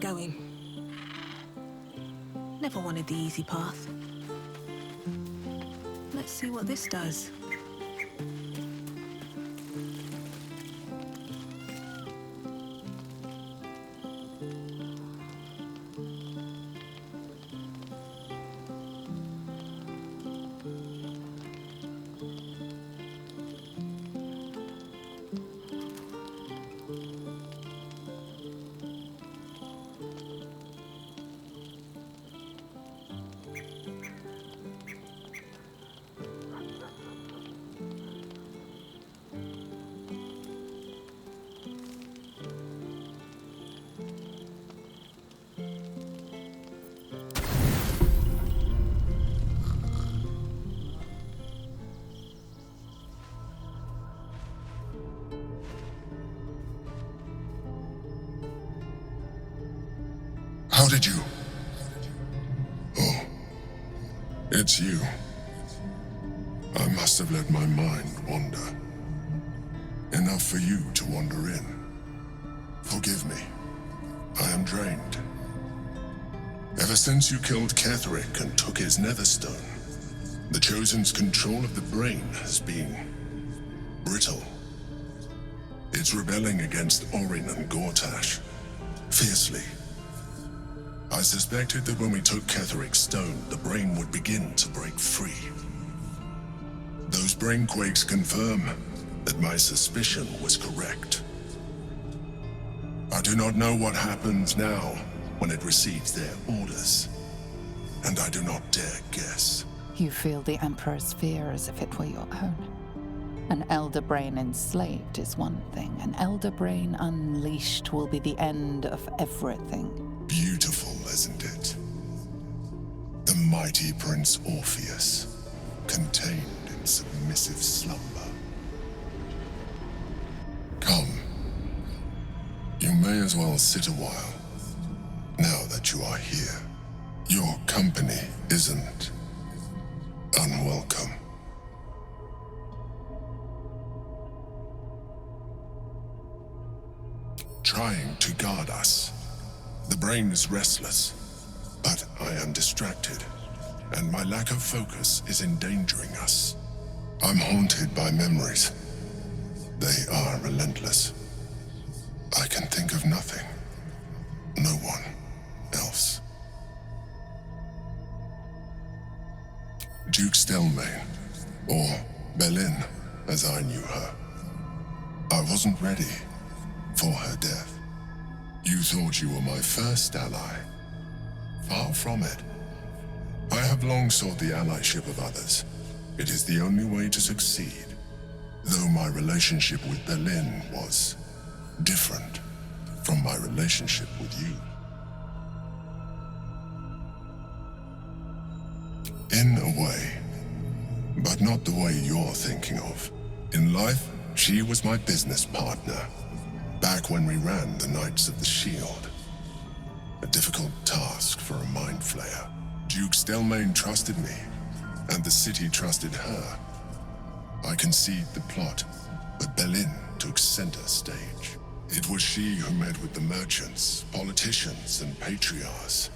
going. Never wanted the easy path. Let's see what this does. How did you? Oh, it's you. I must have let my mind wander. Enough for you to wander in. Forgive me. I am drained. Ever since you killed Ketheric and took his netherstone, the Chosen's control of the brain has been brittle. It's rebelling against Orin and Gortash, fiercely. I suspected that when we took Ketheric's stone, the brain would begin to break free. Those brain quakes confirm that my suspicion was correct. I do not know what happens now when it receives their orders, and I do not dare guess. You feel the Emperor's fear as if it were your own. An Elder Brain enslaved is one thing. An Elder Brain unleashed will be the end of everything. Beautiful, isn't it? The mighty Prince Orpheus, contained in submissive slumber. Come. You may as well sit a while, now that you are here. Your company isn't unwelcome. Trying to guard us. The brain is restless, but I am distracted, and my lack of focus is endangering us. I'm haunted by memories. They are relentless. I can think of nothing. No one else. Duke Stelmane, or Belin, as I knew her. I wasn't ready for her death. You thought you were my first ally. Far from it. I have long sought the allyship of others. It is the only way to succeed. Though my relationship with Belin was different from my relationship with you. In a way, but not the way you're thinking of. In life, she was my business partner. Back when we ran the Knights of the Shield. A difficult task for a mind flayer. Duke Stelmane trusted me, and the city trusted her. I conceived the plot, but Belin took center stage. It was she who met with the merchants, politicians, and patriarchs.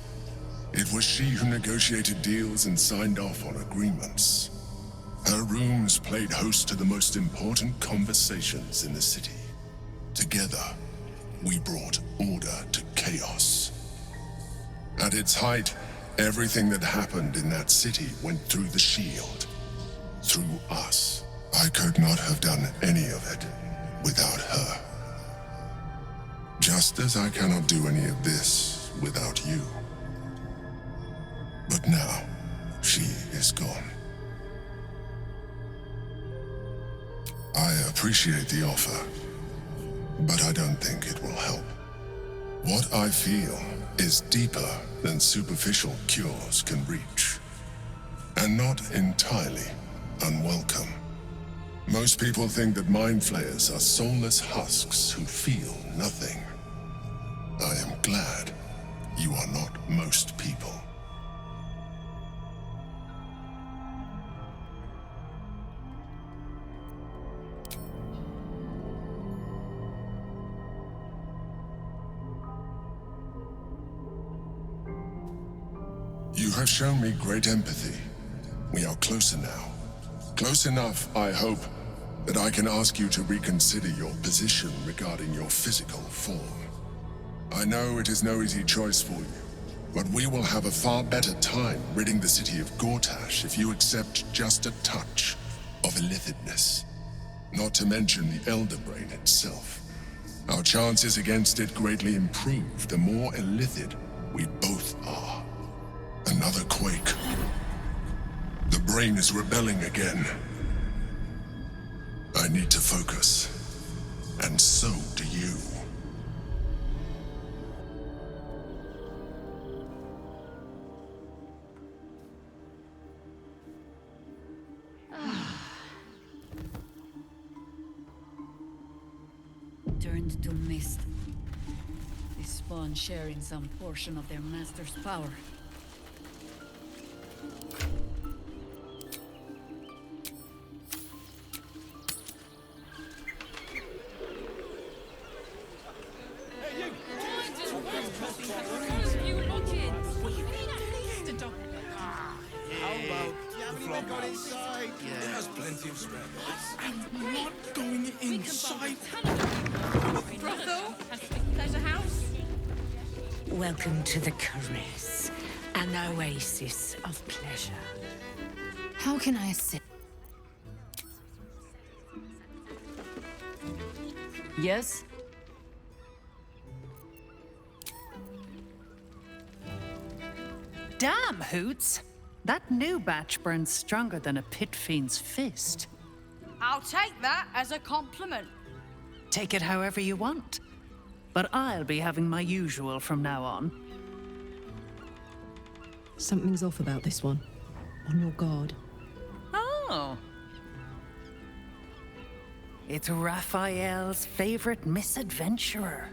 It was she who negotiated deals and signed off on agreements. Her rooms played host to the most important conversations in the city. Together, we brought order to chaos. At its height, everything that happened in that city went through the shield. Through us. I could not have done any of it without her. Just as I cannot do any of this without you. But now, she is gone. I appreciate the offer, but I don't think it will help. What I feel is deeper than superficial cures can reach, and not entirely unwelcome. Most people think that mind flayers are soulless husks who feel nothing. I am glad you are not most people. have shown me great empathy. We are closer now. Close enough, I hope, that I can ask you to reconsider your position regarding your physical form. I know it is no easy choice for you, but we will have a far better time ridding the city of Gortash if you accept just a touch of illithidness. Not to mention the Elder Brain itself. Our chances against it greatly improve the more illithid we both are. Another quake. The brain is rebelling again. I need to focus, and so do you. Turned to mist. They spawn sharing some portion of their master's power. It has plenty of spare beds. I'm not going inside. Brothel? Pleasure house? Welcome to the Caress, an oasis of pleasure. How can I assist? Yes? Damn, Hoots! That new batch burns stronger than a pit fiend's fist. I'll take that as a compliment. Take it however you want. But I'll be having my usual from now on. Something's off about this one. On your guard. Oh. It's Raphael's favorite misadventurer.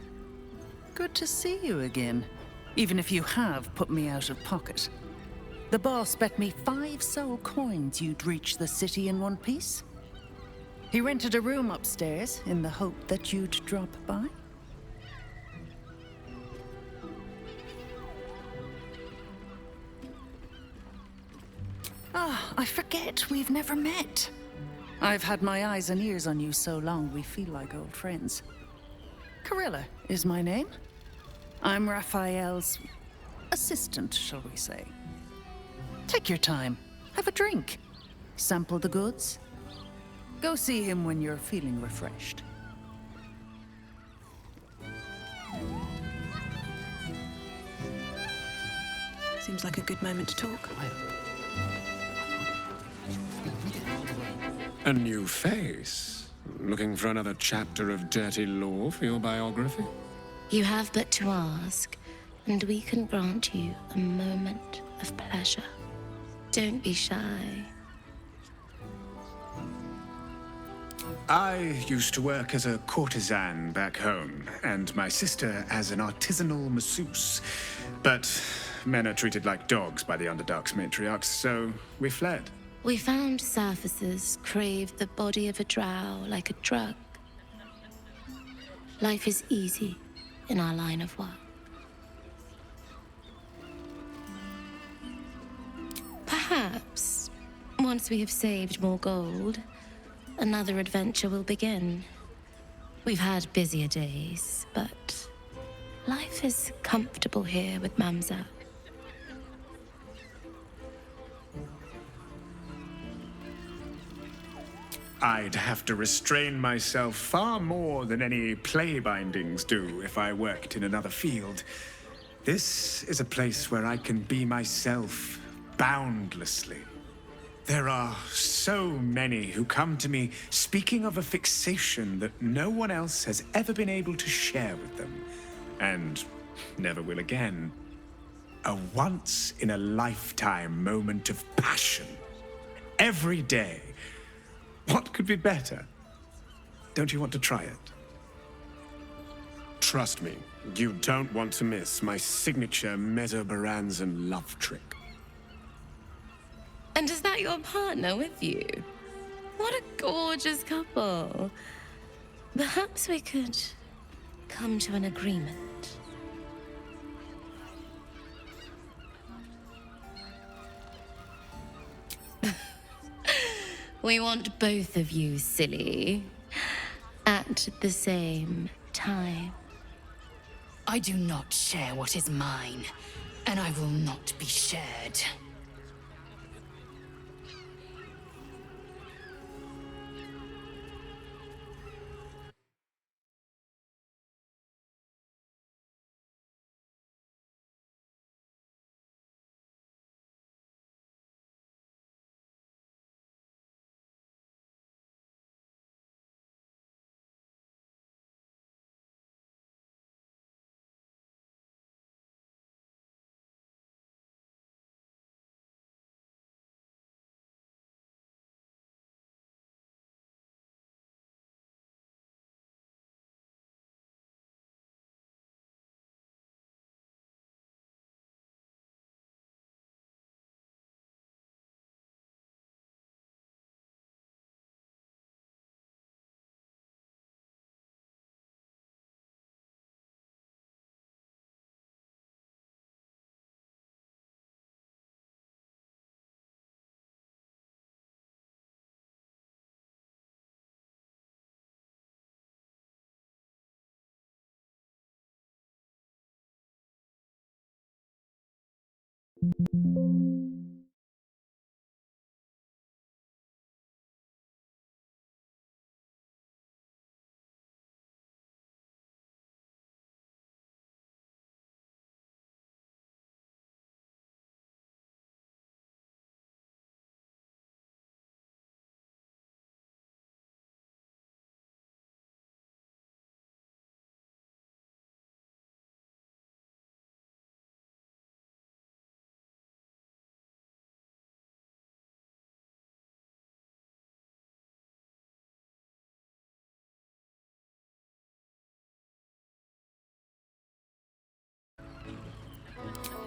Good to see you again, even if you have put me out of pocket. The boss bet me 5 soul coins you'd reach the city in one piece. He rented a room upstairs in the hope that you'd drop by. Ah, I forget we've never met. I've had my eyes and ears on you so long we feel like old friends. Carilla is my name. I'm Raphael's assistant, shall we say. Take your time. Have a drink. Sample the goods. Go see him when you're feeling refreshed. Seems like a good moment to talk. A new face? Looking for another chapter of dirty lore for your biography? You have but to ask, and we can grant you a moment of pleasure. Don't be shy. I used to work as a courtesan back home, and my sister as an artisanal masseuse. But men are treated like dogs by the Underdark's matriarchs, so we fled. We found surfacers crave the body of a drow like a drug. Life is easy in our line of work. Perhaps, once we have saved more gold, another adventure will begin. We've had busier days, but life is comfortable here with Mamza. I'd have to restrain myself far more than any play bindings do if I worked in another field. This is a place where I can be myself boundlessly. There are so many who come to me speaking of a fixation that no one else has ever been able to share with them, and never will again. A once-in-a-lifetime moment of passion. Every day. What could be better? Don't you want to try it? Trust me, you don't want to miss my signature Mesobaranzan love trick. And is that your partner with you? What a gorgeous couple. Perhaps we could come to an agreement. We want both of you, silly. At the same time. I do not share what is mine, and I will not be shared.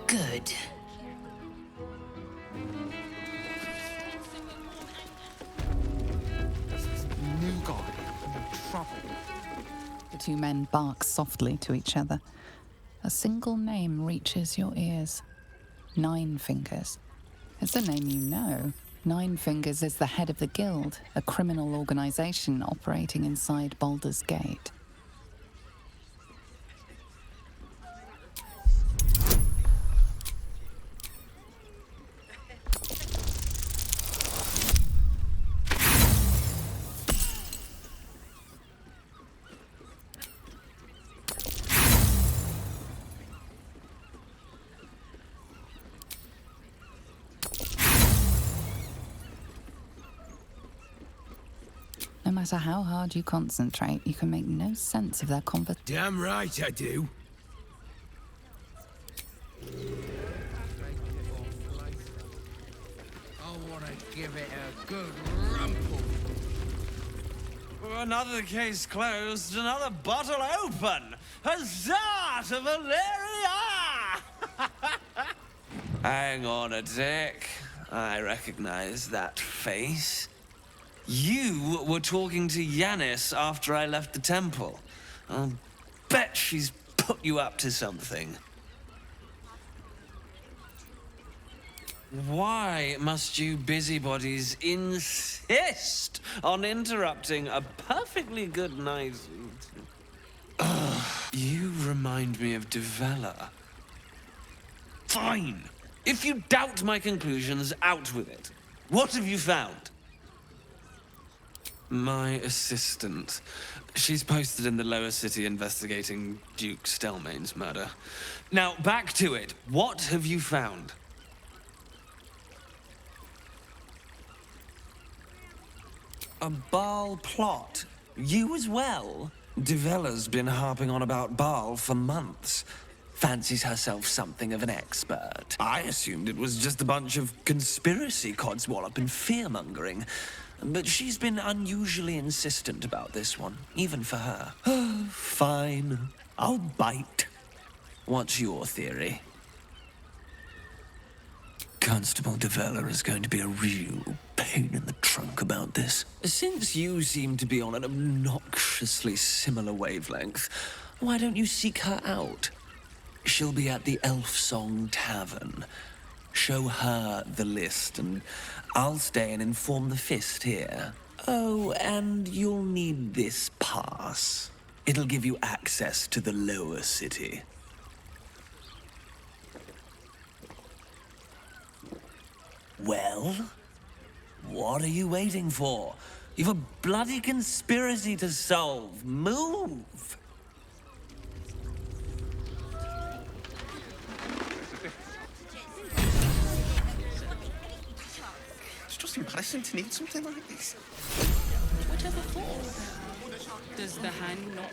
Good. New guy, trouble. The two men bark softly to each other. A single name reaches your ears. Nine Fingers. It's a name you know. Nine Fingers is the head of the Guild, a criminal organization operating inside Baldur's Gate. No matter how hard you concentrate, you can make no sense of their conversation. Damn right I do. I want to give it a good rumple. Another case closed, another bottle open. Huzzah to Valeria! Hang on a tick. I recognize that face. You were talking to Yanis after I left the temple. I'll bet she's put you up to something. Why must you busybodies insist on interrupting a perfectly good night? You remind me of Devella. Fine. If you doubt my conclusions, out with it. What have you found? My assistant. She's posted in the lower city investigating Duke Stelmane's murder. Now, back to it. What have you found? A Baal plot? You as well? Devella's been harping on about Baal for months. Fancies herself something of an expert. I assumed it was just a bunch of conspiracy codswallop and fear-mongering. But she's been unusually insistent about this one, even for her. Fine. I'll bite. What's your theory? Constable Devella is going to be a real pain in the trunk about this. Since you seem to be on an obnoxiously similar wavelength, why don't you seek her out? She'll be at the Elf Song Tavern. Show her the list, and I'll stay and inform the Fist here. Oh, and you'll need this pass. It'll give you access to the lower city. Well? What are you waiting for? You've a bloody conspiracy to solve. Move! It's just embarrassing to need something like this. Whatever for? Does the hand not...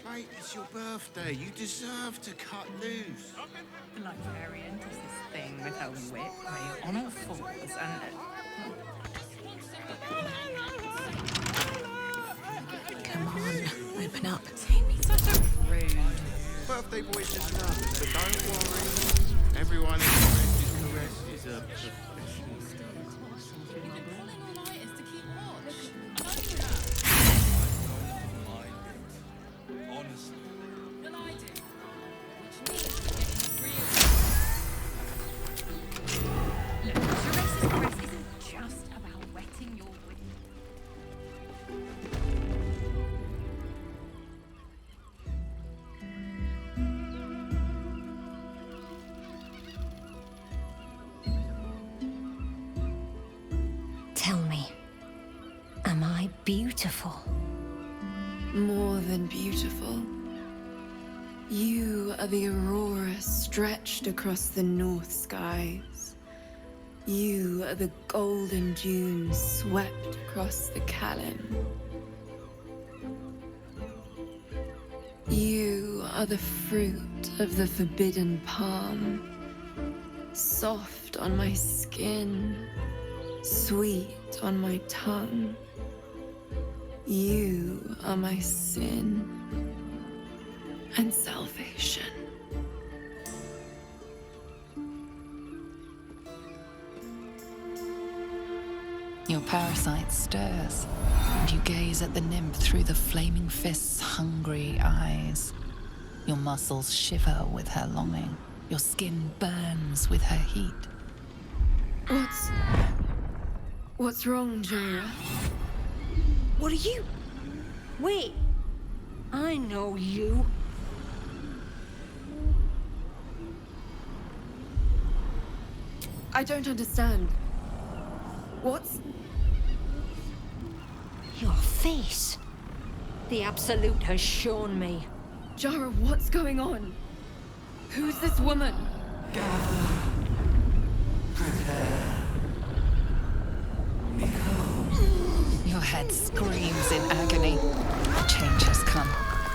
Mate, it's your birthday. You deserve to cut loose. The librarian does this thing with her whip where you're on all fours and... Come on, open up. Such a rude. Birthday boy's just nervous, but don't worry. Everyone experiences caress is a professional. Honestly. Teresa's caress isn't just about wetting your whip. Tell me, am I beautiful? More than beautiful. You are the aurora stretched across the north skies. You are the golden dunes swept across the Callan. You are the fruit of the forbidden palm, soft on my skin, sweet on my tongue. You are my sin and salvation. Your parasite stirs, and you gaze at the nymph through the flaming fist's hungry eyes. Your muscles shiver with her longing. Your skin burns with her heat. What's wrong, Jora? What are you? Wait, I know you. I don't understand. What's... Your face. The Absolute has shown me. Jara, what's going on? Who's this woman? Your head screams in agony. Change has come.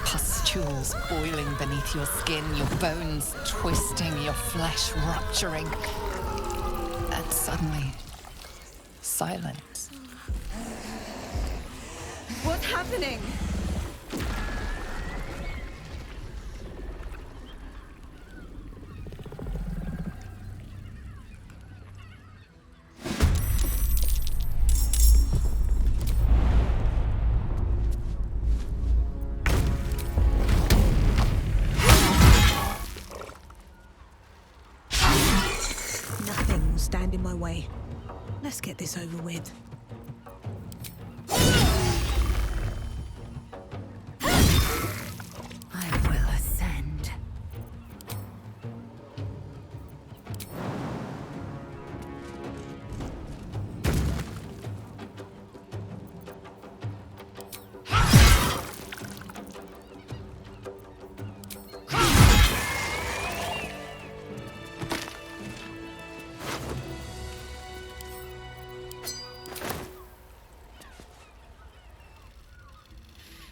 Pustules boiling beneath your skin, your bones twisting, your flesh rupturing. And suddenly, silence. What's happening? Nothing will stand in my way. Let's get this over with. I will ascend.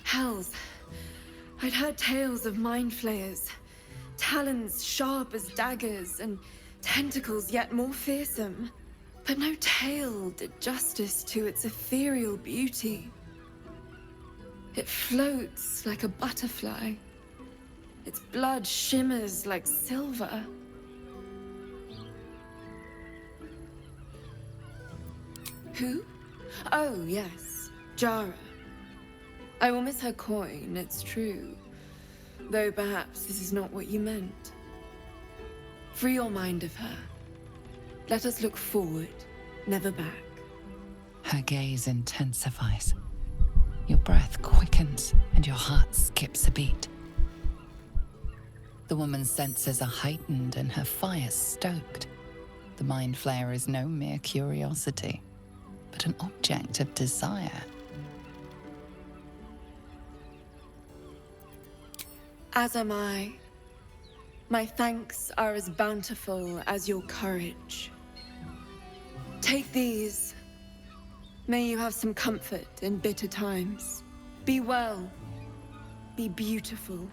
Hells. I'd heard tales of mind flayers. Talons sharp as daggers and tentacles yet more fearsome. But no tale did justice to its ethereal beauty. It floats like a butterfly. Its blood shimmers like silver. Who? Oh, yes. Jara. I will miss her coin, it's true. Though perhaps this is not what you meant. Free your mind of her. Let us look forward, never back. Her gaze intensifies. Your breath quickens and your heart skips a beat. The woman's senses are heightened and her fire stoked. The mind flayer is no mere curiosity, but an object of desire. As am I. My thanks are as bountiful as your courage. Take these. May you have some comfort in bitter times. Be well. Be beautiful.